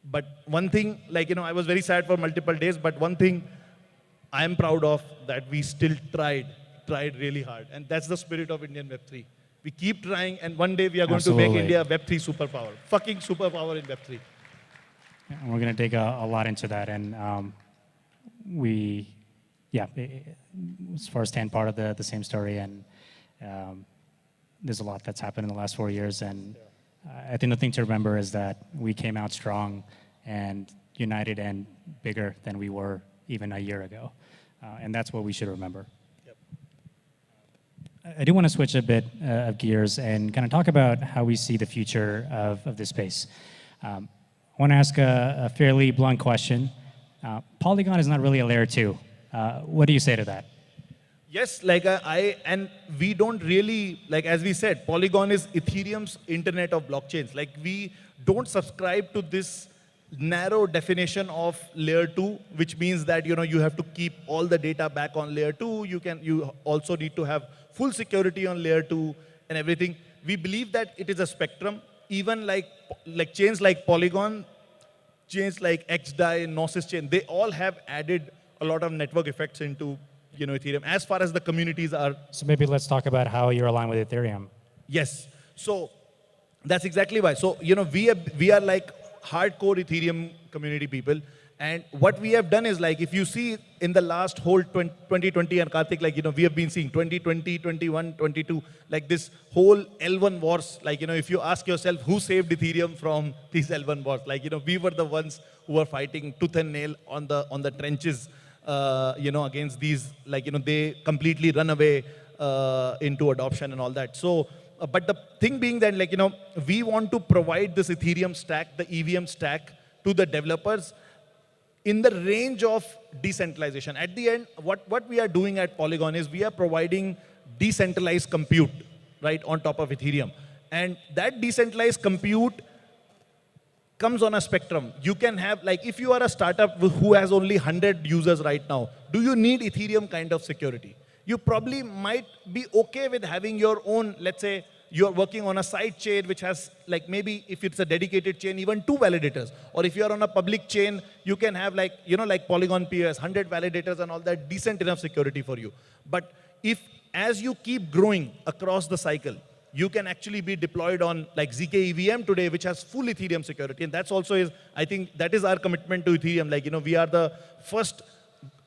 But one thing, I was very sad for multiple days, but one thing I am proud of, that we still tried really hard. And that's the spirit of Indian Web3. We keep trying, and one day we are going to make India Web3 superpower. Fucking superpower in Web3. And we're going to dig a lot into that. And it's firsthand part of the same story. And there's a lot that's happened in the last 4 years. And I think the thing to remember is that we came out strong and united and bigger than we were even a year ago. And that's what we should remember. Yep. I do want to switch a bit of gears and kind of talk about how we see the future of this space. I want to ask a fairly blunt question. Polygon is not really a layer 2. What do you say to that? Yes, and we don't really, as we said, Polygon is Ethereum's internet of blockchains. We don't subscribe to this narrow definition of layer 2, which means that, you have to keep all the data back on layer 2. You also need to have full security on layer 2 and everything. We believe that it is a spectrum. Even like chains like Polygon, chains like XDAI, Gnosis chain, they all have added a lot of network effects into Ethereum, as far as the communities are. So maybe let's talk about how you're aligned with Ethereum. Yes. So that's exactly why. So, we are like hardcore Ethereum community people. And what we have done is, if you see in the last whole 2020 and Karthik, we have been seeing 2020, 21, 22, this whole L1 wars. If you ask yourself who saved Ethereum from these L1 wars, we were the ones who were fighting tooth and nail on the trenches, against these, they completely run away into adoption and all that. So, but the thing being that, we want to provide this Ethereum stack, the EVM stack, to the developers in the range of decentralization. At the end, what we are doing at Polygon is we are providing decentralized compute, right, on top of Ethereum. And that decentralized compute comes on a spectrum. You can have, if you are a startup who has only 100 users right now, do you need Ethereum kind of security? You probably might be okay with having your own, let's say, you're working on a side chain which has, maybe if it's a dedicated chain, even 2 validators. Or if you're on a public chain, you can have like Polygon POS, 100 validators and all that, decent enough security for you. But as you keep growing across the cycle, you can actually be deployed on ZK EVM today, which has full Ethereum security. And that's also I think that is our commitment to Ethereum. We are the first,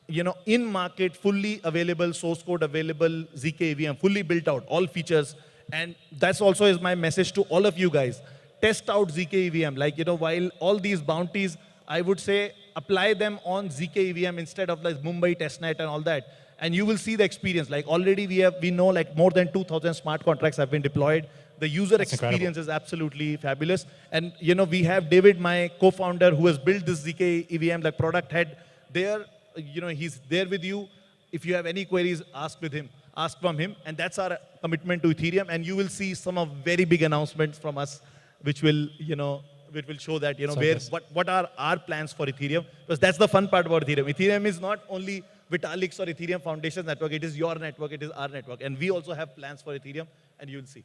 in market, fully available, source code available ZK EVM, fully built out, all features. And that's also is my message to all of you guys. Test out ZK EVM. While all these bounties, I would say apply them on ZK EVM instead of Mumbai testnet and all that. And you will see the experience. Already we know more than 2,000 smart contracts have been deployed. The user experience is absolutely fabulous. And we have David, my co-founder, who has built this ZK EVM, like product head. There, he's there with you. If you have any queries, ask from him. And that's our commitment to Ethereum. And you will see some of very big announcements from us, which will, which will show that, what are our plans for Ethereum. Because that's the fun part about Ethereum. Ethereum is not only Vitalik's or Ethereum Foundation's network. It is your network. It is our network. And we also have plans for Ethereum, and you will see.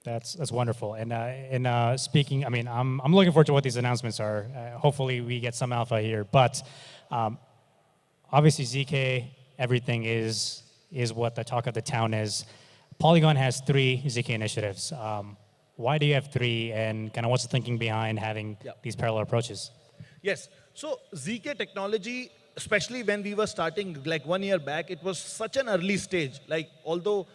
That's wonderful. And speaking, I'm looking forward to what these announcements are. Hopefully we get some alpha here. But obviously ZK, everything is what the talk of the town is. Polygon has 3 ZK initiatives. Why do you have 3, and kind of what's the thinking behind having these parallel approaches? Yes. So ZK technology, especially when we were starting like 1 year back, it was such an early stage. Like although,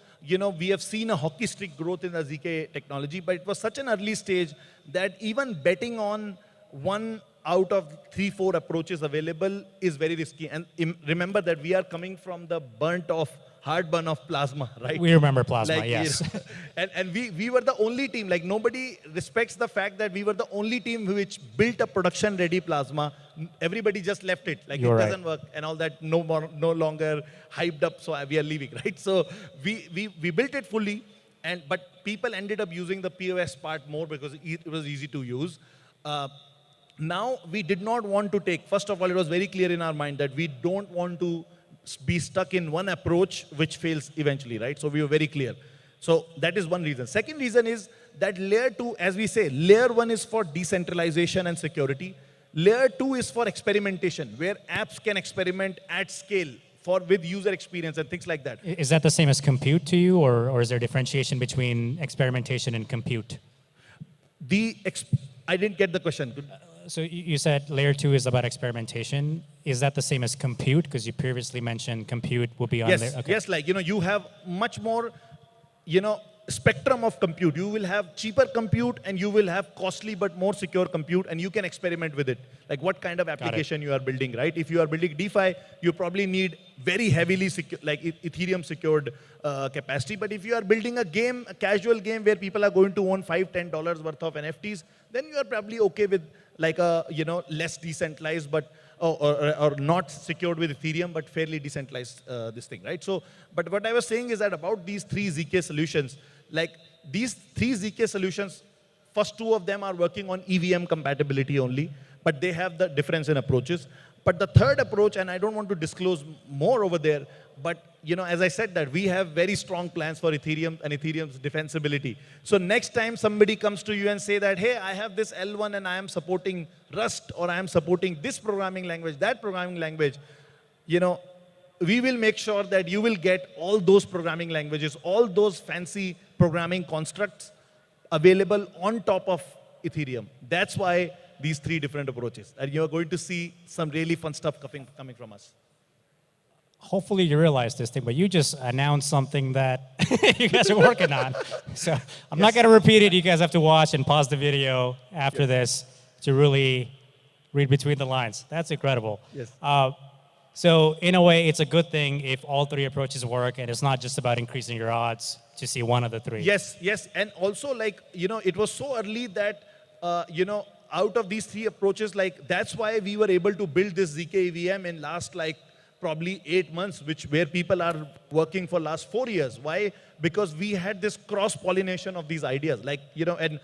we have seen a hockey stick growth in the ZK technology, but it was such an early stage that even betting on one out of 3-4 approaches available is very risky. And remember that we are coming from the hard burn of plasma, right? We remember plasma, Like, yes. And we were the only team, like nobody respects the fact that we were the only team which built a production-ready plasma. Everybody just left it, like You're it right. doesn't work, and all that no longer hyped up, so we are leaving, right? So we built it fully, but people ended up using the POS part more because it was easy to use. Now, we did not want to take, first of all, it was very clear in our mind that we don't want to be stuck in one approach which fails eventually, right? So we were very clear. So that is one reason. Second reason is that layer 2, as we say, layer 1 is for decentralization and security. Layer 2 is for experimentation, where apps can experiment at scale with user experience and things like that. Is that the same as compute to you, or is there differentiation between experimentation and compute? I didn't get the question. So you said layer 2 is about experimentation. Is that the same as compute? Because you previously mentioned compute will be on Yes, there. Okay. yes, like, you have much more, spectrum of compute. You will have cheaper compute and you will have costly but more secure compute, and you can experiment with it. Like what kind of application you are building, right? If you are building DeFi, you probably need very heavily like Ethereum secured capacity. But if you are building a casual game where people are going to own $5, $10 worth of NFTs, then you are probably okay with like a, less decentralized, but or not secured with Ethereum, but fairly decentralized this thing, right? So, but what I was saying is that about these 3 ZK solutions, like these 3 ZK solutions, first 2 of them are working on EVM compatibility only, but they have the difference in approaches. But the third approach, and I don't want to disclose more over there, but as I said that we have very strong plans for Ethereum and Ethereum's defensibility. So next time somebody comes to you and say that, hey, I have this L1 and I am supporting Rust, or I am supporting this programming language, that programming language, we will make sure that you will get all those programming languages, all those fancy programming constructs available on top of Ethereum. That's why these 3 different approaches. And you're going to see some really fun stuff coming from us. Hopefully you realize this thing, but you just announced something that you guys are working on. So I'm not going to repeat it. You guys have to watch and pause the video after this to really read between the lines. That's incredible. Yes. So in a way, it's a good thing if all 3 approaches work, and it's not just about increasing your odds to see one of the 3. Yes, yes. And also, like, it was so early that, out of these 3 approaches, like, that's why we were able to build this ZK EVM in last, like, probably 8 months, where people are working for last 4 years. Why? Because we had this cross-pollination of these ideas. Like, and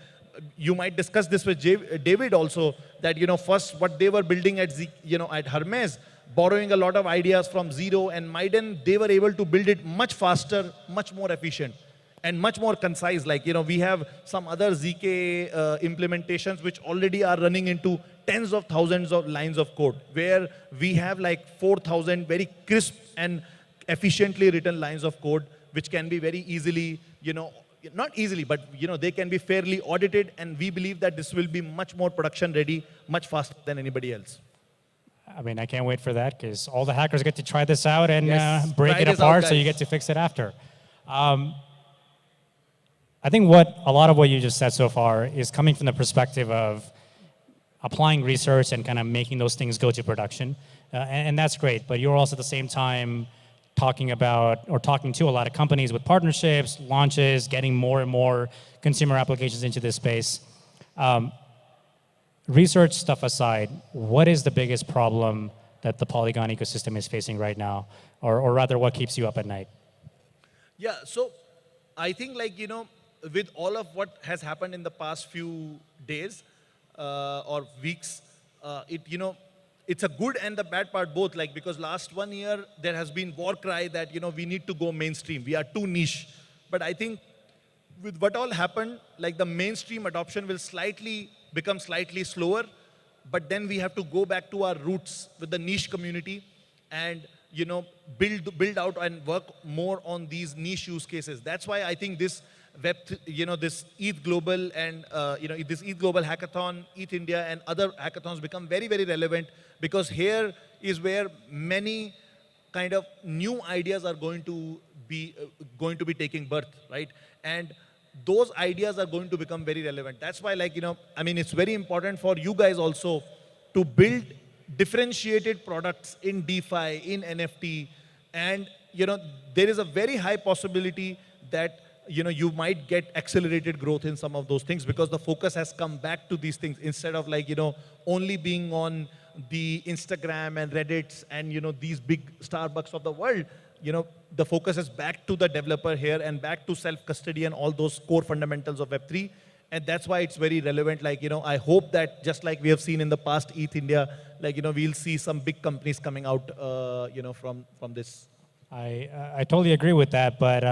you might discuss this with David also, that, first what they were building at at Hermes, borrowing a lot of ideas from Zero and Maiden, they were able to build it much faster, much more efficient, and much more concise. Like, we have some other ZK implementations which already are running into tens of thousands of lines of code, where we have like 4,000 very crisp and efficiently written lines of code, which can be very easily, not easily, but they can be fairly audited, and we believe that this will be much more production ready, much faster than anybody else. I mean, I can't wait for that, because all the hackers get to try this out and break Try it this out, apart, so you guys. get to fix it after. I think a lot of what you just said so far is coming from the perspective of applying research and kind of making those things go to production. And that's great, but you're also at the same time talking to a lot of companies with partnerships, launches, getting more and more consumer applications into this space. Research stuff aside, what is the biggest problem that the Polygon ecosystem is facing right now? Or rather, what keeps you up at night? Yeah, so I think, like, with all of what has happened in the past few days or weeks, it's a good and the bad part both. Like, because last 1 year, there has been war cry that, we need to go mainstream. We are too niche. But I think with what all happened, like, the mainstream adoption will become slightly slower, but then we have to go back to our roots with the niche community and, build out and work more on these niche use cases. That's why I think this this ETH Global and this ETH Global Hackathon, ETH India, and other hackathons become very, very relevant, because here is where many kind of new ideas are going to be taking birth, right? And those ideas are going to become very relevant. That's why, it's very important for you guys also to build differentiated products in DeFi, in NFT, and there is a very high possibility that you might get accelerated growth in some of those things, because the focus has come back to these things instead of only being on the Instagram and Reddits and these big Starbucks of the world. The focus is back to the developer here and back to self-custody and all those core fundamentals of Web3. And that's why it's very relevant. I hope that just like we have seen in the past ETH India, we'll see some big companies coming out, from this. I totally agree with that, but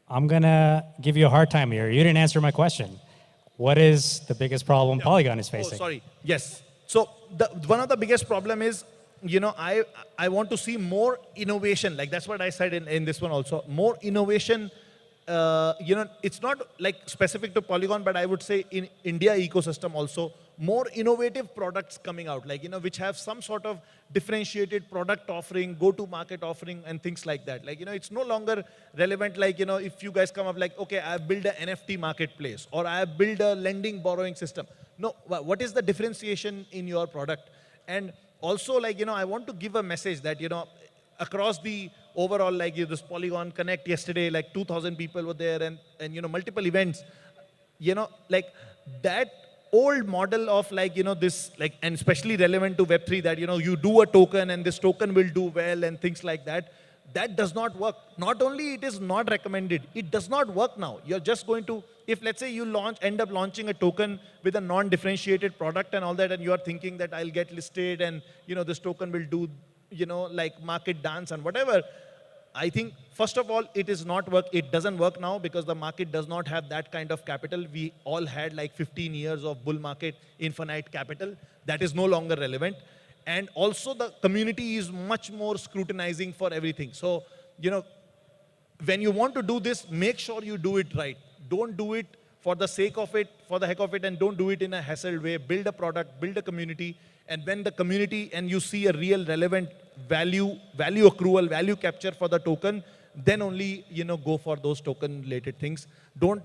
I'm gonna give you a hard time here. You didn't answer my question. What is the biggest problem Polygon is facing? Oh, sorry. Yes. So one of the biggest problem is, I want to see more innovation. That's what I said in this one also. More innovation. It's not specific to Polygon, but I would say in India ecosystem also, more innovative products coming out, which have some sort of differentiated product offering, go-to-market offering, and things like that. It's no longer relevant, if you guys come up okay, I build an NFT marketplace, or I build a lending borrowing system. No, what is the differentiation in your product? And also, I want to give a message that, across the overall, this Polygon Connect yesterday, 2,000 people were there, and multiple events, that old model of this, and especially relevant to Web3, that, you do a token and this token will do well and things like that, that does not work. Not only it is not recommended, it does not work now. You're just going to, if let's say you end up launching a token with a non-differentiated product and all that, and you are thinking that I'll get listed and, this token will do, market dance and whatever. I think, first of all, it doesn't work now because the market does not have that kind of capital. We all had 15 years of bull market, infinite capital. That is no longer relevant. And also the community is much more scrutinizing for everything. So, when you want to do this, make sure you do it right. Don't do it for the sake of it, for the heck of it, and don't do it in a hassled way. Build a product, build a community, and when the community and you see a real relevant value accrual, value capture for the token, then only, go for those token-related things. Don't,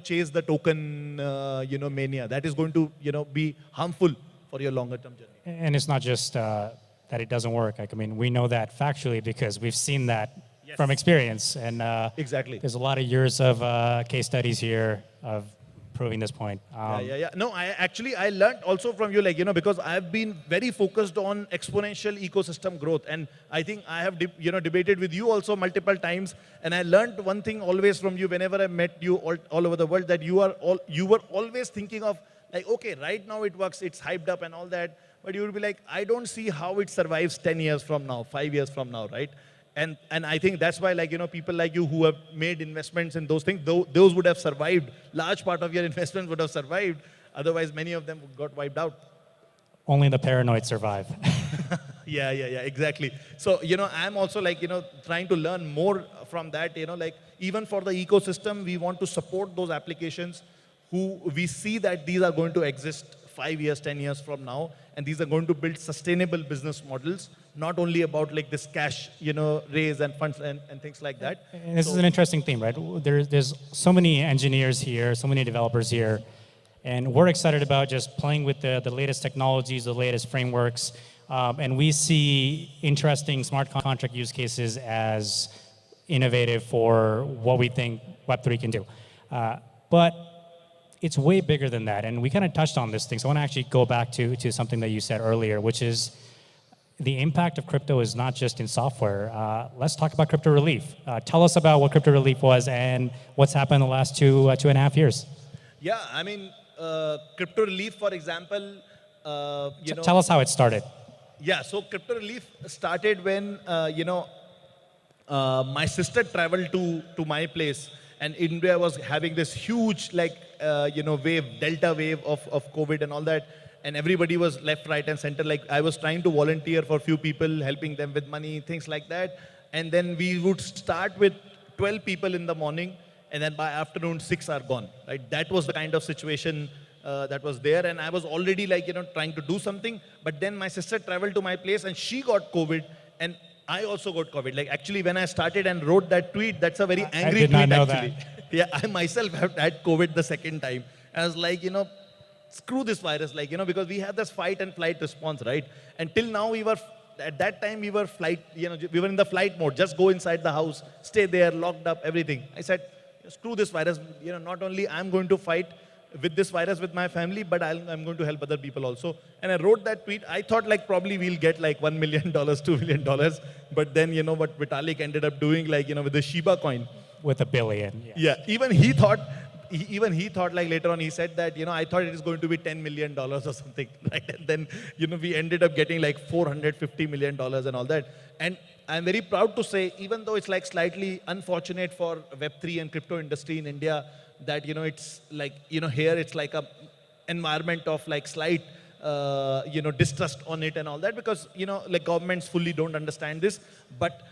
chase the token, mania. That is going to, be harmful for your longer-term journey. And it's not just that it doesn't work. We know that factually because we've seen that from experience. And exactly. There's a lot of years of case studies here of proving this point. Yeah. No, I learned also from you, because I've been very focused on exponential ecosystem growth. And I think I have, debated with you also multiple times. And I learned one thing always from you whenever I met you all over the world, that you were always thinking of, okay, right now it works, it's hyped up and all that. But you would be I don't see how it survives 10 years from now, 5 years from now, right? And I think that's why, people like you who have made investments in those things, those would have survived. Large part of your investment would have survived. Otherwise, many of them got wiped out. Only the paranoid survive. Yeah, exactly. So, I'm also trying to learn more from that, even for the ecosystem, we want to support those applications who we see that these are going to exist 5 years, 10 years from now, and these are going to build sustainable business models, not only about this cash, raise and funds and things like that. And this is an interesting theme, right? There's so many engineers here, so many developers here, and we're excited about just playing with the latest technologies, the latest frameworks, and we see interesting smart contract use cases as innovative for what we think Web3 can do. But it's way bigger than that, and we kind of touched on this thing, so I want to actually go back to something that you said earlier, which is the impact of crypto is not just in software. Let's talk about crypto relief. Tell us about what crypto relief was and what's happened in the last two and a half years. Yeah, crypto relief, for example, Tell us how it started. Yeah, so crypto relief started when, my sister traveled to my place, and India was having this huge, wave, Delta wave of COVID and all that. And everybody was left, right, and center. I was trying to volunteer for a few people, helping them with money, things like that. And then we would start with 12 people in the morning, and then by afternoon, 6 are gone, right? That was the kind of situation that was there, and I was already like, trying to do something, but then my sister traveled to my place and she got COVID, and I also got COVID. Like actually when I started and wrote that tweet, that's a very angry did not tweet know actually. Yeah, I myself have had COVID the second time. I was like, screw this virus, like, because we had this fight and flight response, right? Until now at that time we were we were in the flight mode, just go inside the house, stay there, locked up, everything. I said, screw this virus, not only I'm going to fight with this virus with my family, but I'm going to help other people also. And I wrote that tweet. I thought like probably we'll get like $1 million, $2 million. But then, what Vitalik ended up doing, like, with the Shiba coin. With $1 billion. Yeah, even he thought like later on, he said that, I thought it is going to be $10 million or something. Right? And then, we ended up getting like $450 million and all that. And I'm very proud to say, even though it's like slightly unfortunate for Web3 and crypto industry in India, that, it's like, here it's like a environment of like slight, distrust on it and all that, because, like governments fully don't understand this. But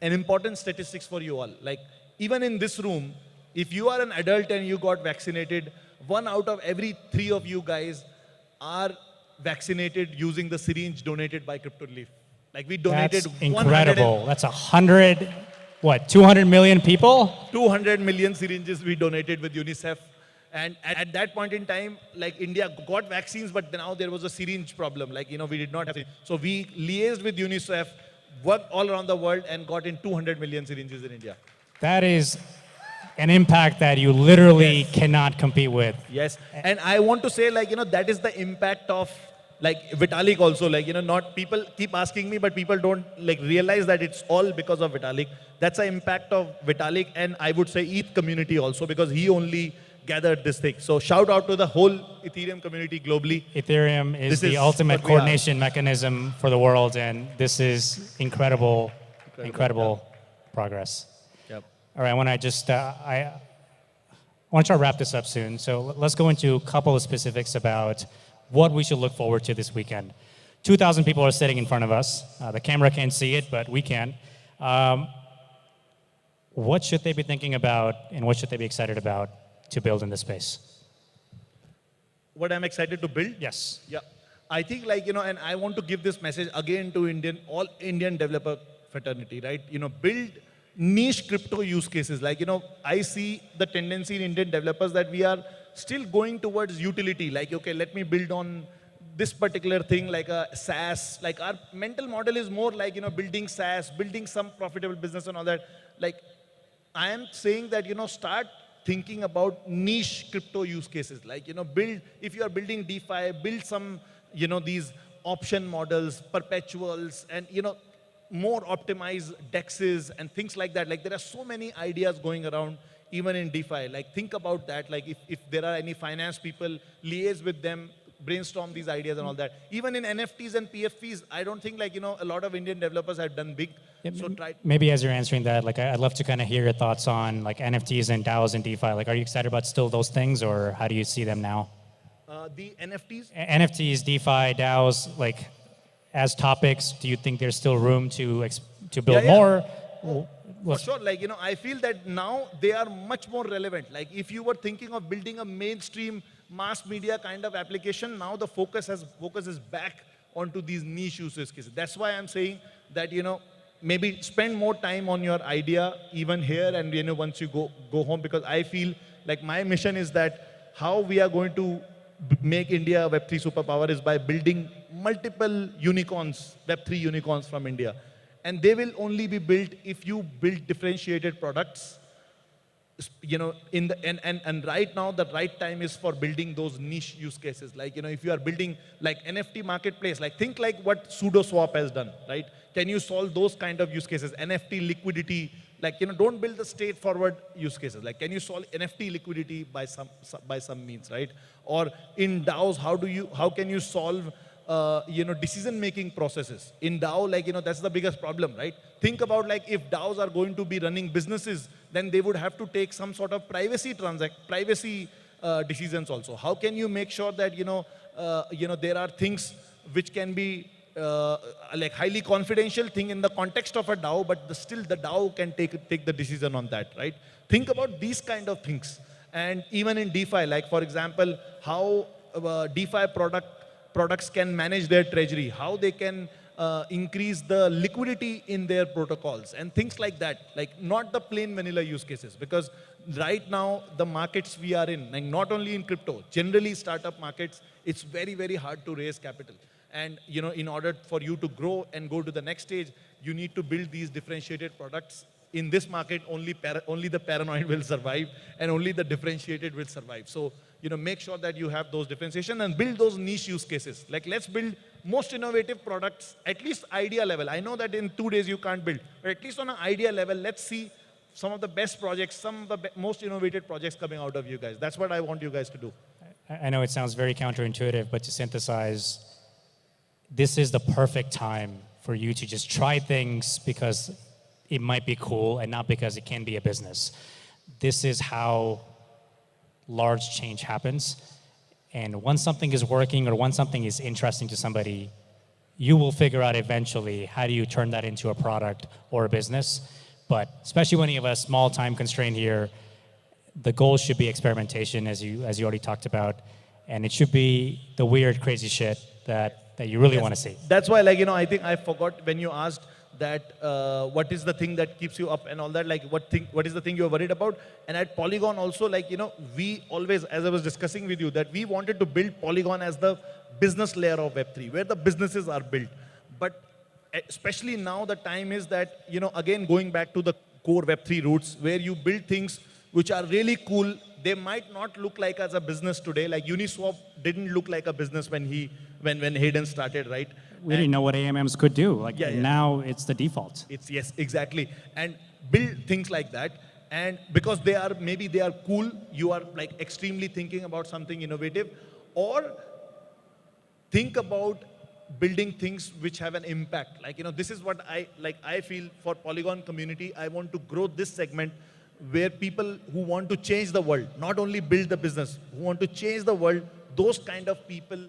an important statistics for you all, like even in this room, if you are an adult and you got vaccinated, 1 out of every 3 of you guys are vaccinated using the syringe donated by CryptoLeaf. Like we donated. That's incredible. That's 200 million people? 200 million syringes we donated with UNICEF. And at that point in time, like India got vaccines, but now there was a syringe problem. Like, we did not have it. So we liaised with UNICEF, worked all around the world, and got in 200 million syringes in India. That is an impact that you literally cannot compete with. Yes. And I want to say, like, that is the impact of like Vitalik also, like, not people keep asking me, but people don't like realize that it's all because of Vitalik. That's the impact of Vitalik, and I would say ETH community also, because he only gathered this thing. So shout out to the whole Ethereum community globally. Ethereum is the ultimate coordination mechanism for the world, and this is incredible progress. Yep. All right, I want to just, I want to try to wrap this up soon. So let's go into a couple of specifics about what we should look forward to this weekend. 2,000 people are sitting in front of us. The camera can't see it, but we can. What should they be thinking about, and what should they be excited about to build in this space? What I'm excited to build? Yes. Yeah. I think, like, and I want to give this message again to all Indian developer fraternity, right? Build niche crypto use cases. Like, I see the tendency in Indian developers that we are still going towards utility. Like, okay, let me build on this particular thing, like a SaaS. Like, our mental model is more like, building SaaS, building some profitable business and all that. Like, I am saying that, start thinking about niche crypto use cases. Like, build, if you are building DeFi, build some, these option models, perpetuals, and, more optimized DEXs and things like that. Like, there are so many ideas going around, even in DeFi. Like, think about that. Like, if there are any finance people, liaise with them, brainstorm these ideas and all that. Even in NFTs and PFPs, I don't think, like, a lot of Indian developers have done big. Yeah, so try. Maybe as you're answering that, like, I'd love to kind of hear your thoughts on like NFTs and DAOs and DeFi. Like, are you excited about still those things, or how do you see them now? The NFTs? NFTs, DeFi, DAOs, like, as topics, do you think there's still room to build more? For sure, like, I feel that now they are much more relevant. Like, if you were thinking of building a mainstream mass media kind of application, now the focus is back onto these niche use cases. That's why I'm saying that, maybe spend more time on your idea even here, and, once you go home, because I feel like my mission is that how we are going to make India a Web3 superpower is by building multiple unicorns, Web3 unicorns from India. And they will only be built if you build differentiated products. And right now, the right time is for building those niche use cases. Like, if you are building like NFT marketplace, like, think like what SudoSwap has done, right? Can you solve those kind of use cases? NFT liquidity, like, don't build the straightforward use cases. Like, can you solve NFT liquidity by some means, right? Or in DAOs, how can you solve decision-making processes? In DAO, like, that's the biggest problem, right? Think about, like, if DAOs are going to be running businesses, then they would have to take some sort of privacy decisions also. How can you make sure that, there are things which can be like highly confidential thing in the context of a DAO, but still the DAO can take the decision on that, right? Think about these kind of things. And even in DeFi, like for example, how DeFi products can manage their treasury, how they can increase the liquidity in their protocols and things like that, like not the plain vanilla use cases. Because right now, the markets we are in, like not only in crypto, generally startup markets, it's very, very hard to raise capital. And in order for you to grow and go to the next stage, you need to build these differentiated products. In this market, only the paranoid will survive, and only the differentiated will survive. So, make sure that you have those differentiation and build those niche use cases. Like, let's build most innovative products, at least idea level. I know that in 2 days you can't build, but at least on an idea level, let's see some of the best projects, some of the most innovative projects coming out of you guys. That's what I want you guys to do. I know it sounds very counterintuitive, but to synthesize, this is the perfect time for you to just try things because it might be cool and not because it can be a business. This is how large change happens. And once something is working or once something is interesting to somebody, you will figure out eventually how do you turn that into a product or a business. But especially when you have a small time constraint here, the goal should be experimentation, as you already talked about. And it should be the weird, crazy shit that you really want to see. That's why, like, I think I forgot when you asked that what is the thing that keeps you up and all that, like what is the thing you're worried about. And at Polygon also, like, we always, as I was discussing with you, that we wanted to build Polygon as the business layer of Web3, where the businesses are built. But especially now the time is that, again, going back to the core Web3 roots, where you build things which are really cool. They might not look like as a business today. Like Uniswap didn't look like a business when Hayden started, right? We didn't know what AMMs could do. Like now it's the default. Yes, exactly. And build things like that. And because maybe they are cool, you are like extremely thinking about something innovative, or think about building things which have an impact. Like, this is what I feel for Polygon community. I want to grow this segment where people who want to change the world, not only build the business, who want to change the world, those kind of people,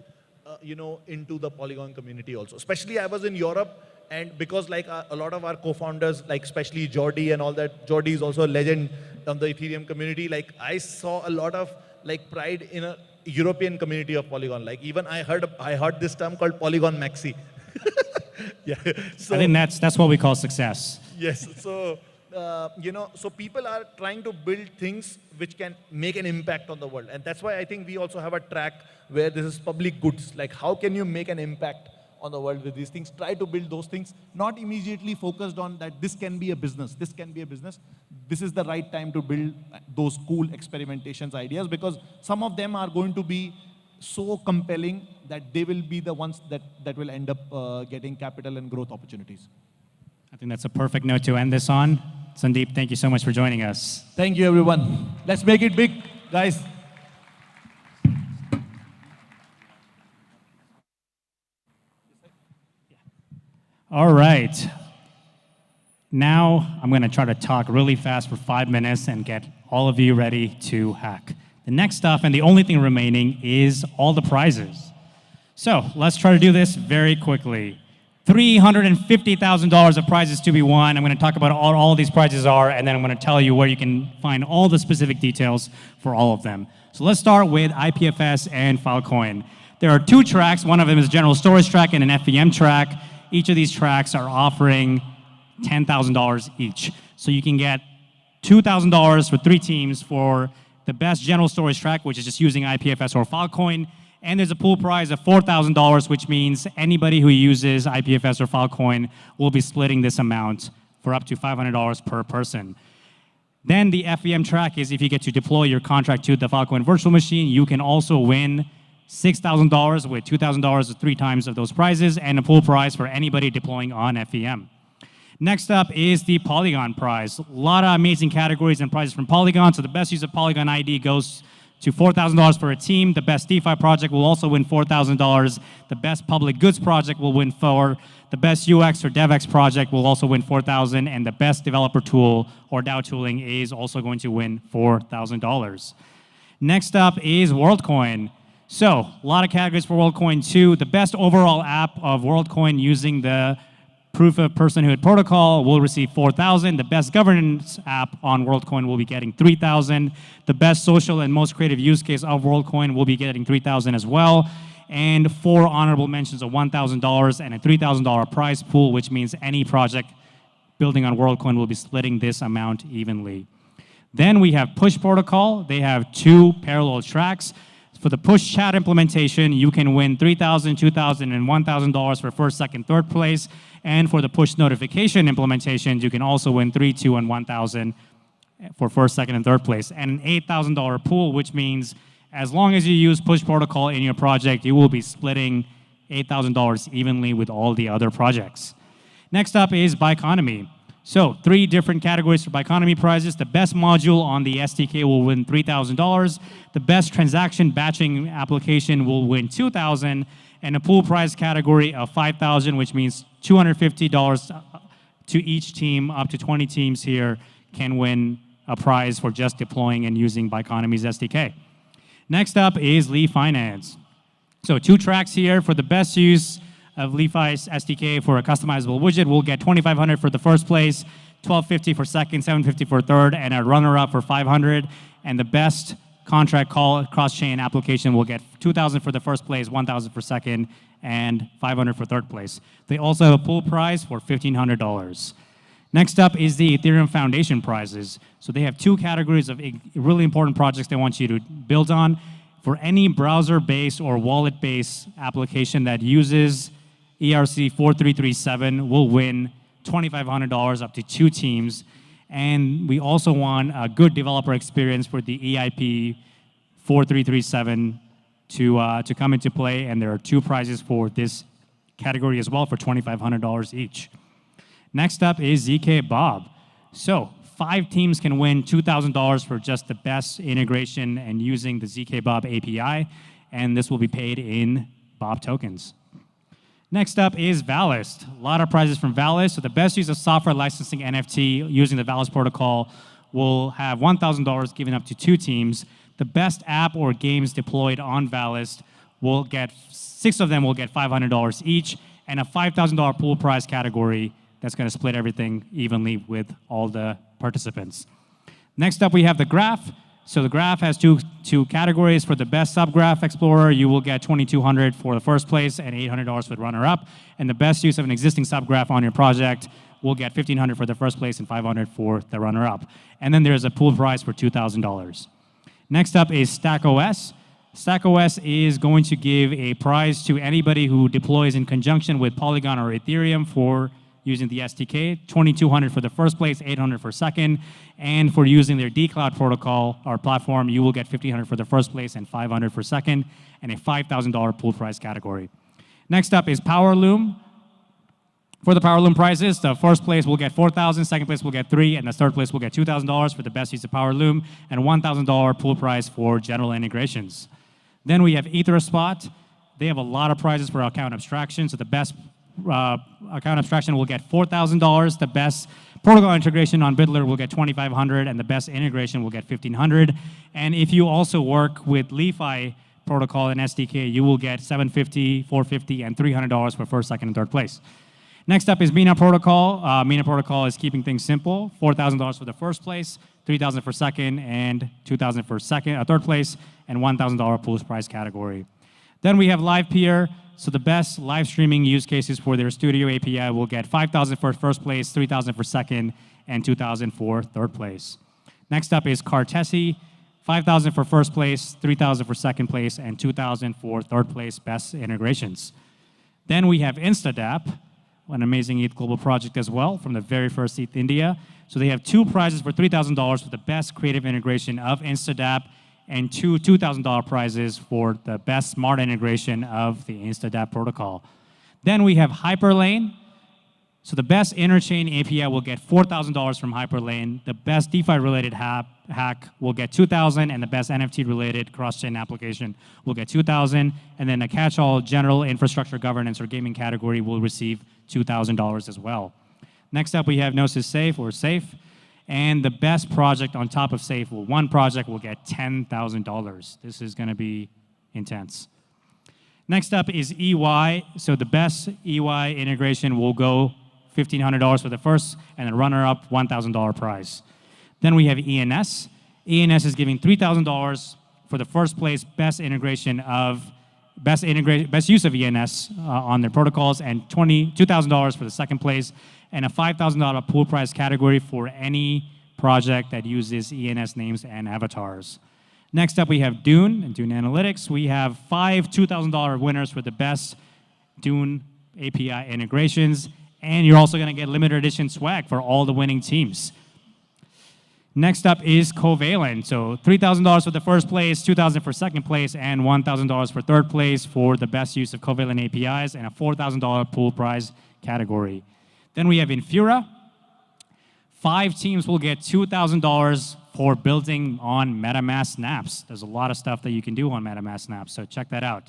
into the Polygon community also. Especially I was in Europe, and because like a lot of our co-founders, like especially Jordi and all that, Jordi is also a legend on the Ethereum community. Like I saw a lot of like pride in a European community of Polygon. Like even I heard this term called Polygon Maxi. Yeah. So, I think that's what we call success. Yes. So, so people are trying to build things which can make an impact on the world. And that's why I think we also have a track where this is public goods. Like how can you make an impact on the world with these things? Try to build those things, not immediately focused on that this can be a business, this can be a business. This is the right time to build those cool experimentations ideas, because some of them are going to be so compelling that they will be the ones that will end up getting capital and growth opportunities. I think that's a perfect note to end this on. Sandeep, thank you so much for joining us. Thank you, everyone. Let's make it big, guys. All right. Now I'm going to try to talk really fast for 5 minutes and get all of you ready to hack. The next stuff and the only thing remaining is all the prizes. So let's try to do this very quickly. $350,000 of prizes to be won. I'm going to talk about all these prizes are, and then I'm going to tell you where you can find all the specific details for all of them. So let's start with IPFS and Filecoin. There are 2 tracks. One of them is a general storage track and an FEM track. Each of these tracks are offering $10,000 each. So you can get $2,000 for 3 teams for the best general storage track, which is just using IPFS or Filecoin. And there's a pool prize of $4,000, which means anybody who uses IPFS or Filecoin will be splitting this amount for up to $500 per person. Then the FEM track is if you get to deploy your contract to the Filecoin virtual machine, you can also win $6,000 with $2,000 or 3 times of those prizes, and a pool prize for anybody deploying on FEM. Next up is the Polygon prize. A lot of amazing categories and prizes from Polygon. So the best use of Polygon ID goes to $4,000 for a team. The best DeFi project will also win $4,000. The best public goods project will win $4,000. The best UX or DevX project will also win $4,000. And the best developer tool or DAO tooling is also going to win $4,000. Next up is WorldCoin. So, a lot of categories for WorldCoin 2. The best overall app of WorldCoin using the proof of personhood protocol will receive 4,000. The best governance app on WorldCoin will be getting 3,000. The best social and most creative use case of WorldCoin will be getting 3,000 as well. And 4 honorable mentions of $1,000 and a $3,000 prize pool, which means any project building on WorldCoin will be splitting this amount evenly. Then we have push protocol. They have 2 parallel tracks. For the push chat implementation, you can win $3,000, $2,000, and $1,000 for first, second, third place. And for the push notification implementation, you can also win $3,000, $2,000, and $1,000 for first, second, and third place. And an $8,000 pool, which means as long as you use push protocol in your project, you will be splitting $8,000 evenly with all the other projects. Next up is Bioeconomy. So 3 different categories for Bioeconomy prizes. The best module on the SDK will win $3,000. The best transaction batching application will win $2,000. And a pool prize category of $5,000, which means $250 to each team. Up to 20 teams here can win a prize for just deploying and using Bioeconomy's SDK. Next up is Lee Finance. So 2 tracks here. For the best use of LeFi's SDK for a customizable widget, we'll get $2,500 for the first place, $1,250 for second, $750 for third, and a runner-up for $500. And the best contract call cross-chain application will get $2,000 for the first place, $1,000 for second, and $500 for third place. They also have a pool prize for $1,500. Next up is the Ethereum Foundation prizes. So they have 2 categories of really important projects they want you to build on. For any browser-based or wallet-based application that uses ERC 4337 will win $2,500 up to 2 teams. And we also want a good developer experience for the EIP 4337 to come into play. And there are 2 prizes for this category as well for $2,500 each. Next up is ZK Bob. So 5 teams can win $2,000 for just the best integration and using the ZK Bob API. And this will be paid in Bob tokens. Next up is Valist. A lot of prizes from Valist. So the best use of software licensing NFT using the Valist protocol will have $1,000 given up to 2 teams. The best app or games deployed on Valist will get, 6 of them will get $500 each, and a $5,000 pool prize category that's going to split everything evenly with all the participants. Next up, we have the Graph. So the Graph has two categories. For the best subgraph explorer, you will get $2,200 for the first place and $800 for the runner-up. And the best use of an existing subgraph on your project will get $1,500 for the first place and $500 for the runner-up. And then there's a pool prize for $2,000. Next up is StackOS. StackOS is going to give a prize to anybody who deploys in conjunction with Polygon or Ethereum for using the SDK, $2,200 for the first place, $800 for second, and for using their dCloud protocol or platform, you will get $1,500 for the first place and $500 for second, and a $5,000 pool prize category. Next up is Powerloom. For the Powerloom prizes, the first place will get $4,000, second place will get $3,000, and the third place will get $2,000 for the best use of Powerloom, and a $1,000 pool prize for general integrations. Then we have EtherSpot. They have a lot of prizes for account abstraction, so the best account abstraction will get $4,000. The best protocol integration on Biddler will get $2,500, and the best integration will get $1,500. And if you also work with LeFi protocol and SDK, you will get $750, $450, and $300 for first, second, and third place. Next up is Mina Protocol. Mina Protocol is keeping things simple. $4,000 for the first place, $3,000 for second, and $2,000 for third place, and $1,000 pool prize category. Then we have LivePeer. So the best live streaming use cases for their Studio API will get $5,000 for first place, $3,000 for second, and $2,000 for third place. Next up is Cartesi, $5,000 for first place, $3,000 for second place, and $2,000 for third place best integrations. Then we have InstantApp, an amazing ETH Global project as well from the very first ETH India. So they have 2 prizes for $3,000 for the best creative integration of InstantApp, and 2 $2,000 prizes for the best smart integration of the InstantApp protocol. Then we have Hyperlane. So the best interchain API will get $4,000 from Hyperlane. The best DeFi-related hack will get $2,000, and the best NFT-related cross-chain application will get $2,000. And then a catch-all general infrastructure governance or gaming category will receive $2,000 as well. Next up, we have Gnosis Safe or Safe. And the best project on top of Safe, one project will get $10,000. This is going to be intense. Next up is EY. So the best EY integration will go $1,500 for the first, and the runner-up $1,000 prize. Then we have ENS. ENS is giving $3,000 for the first place best integration of best use of ENS on their protocols, and $2,000 for the second place, and a $5,000 pool prize category for any project that uses ENS names and avatars. Next up, we have Dune and Dune Analytics. We have 5 $2,000 winners for the best Dune API integrations, and you're also going to get limited edition swag for all the winning teams. Next up is Covalent. So $3,000 for the first place, $2,000 for second place, and $1,000 for third place for the best use of Covalent APIs, and a $4,000 pool prize category. Then we have Infura. 5 teams will get $2,000 for building on MetaMask snaps. There's a lot of stuff that you can do on MetaMask snaps, so check that out.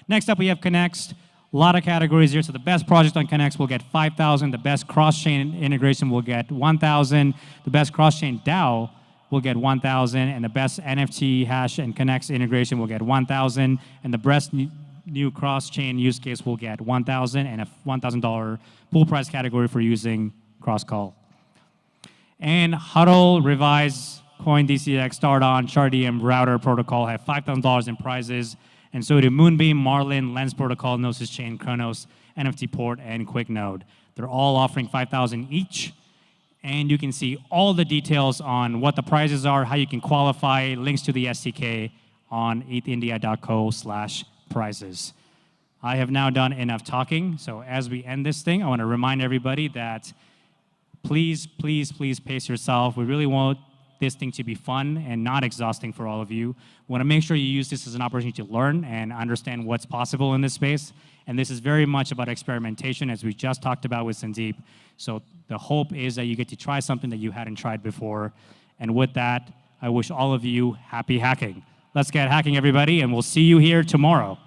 Next up, we have Connext. A lot of categories here. So the best project on Connext will get $5,000. The best cross-chain integration will get $1,000. The best cross-chain DAO will get $1,000. And the best NFT hash and Connext integration will get $1,000. And the best new cross-chain use case will get $1,000 and a $1,000 pool prize category for using cross-call. And Huddle, Revise, CoinDCX, Stardon, Chardium, Router Protocol have $5,000 in prizes. And so do Moonbeam, Marlin, Lens Protocol, Gnosis Chain, Kronos, NFT Port, and QuickNode. They're all offering $5,000 each. And you can see all the details on what the prizes are, how you can qualify, links to the SDK on ethindia.co/prizes. I have now done enough talking. So as we end this thing, I want to remind everybody that please, please, please pace yourself. We really want this thing to be fun and not exhausting for all of you. We want to make sure you use this as an opportunity to learn and understand what's possible in this space. And this is very much about experimentation, as we just talked about with Sandeep. So the hope is that you get to try something that you hadn't tried before. And with that, I wish all of you happy hacking. Let's get hacking, everybody, and we'll see you here tomorrow.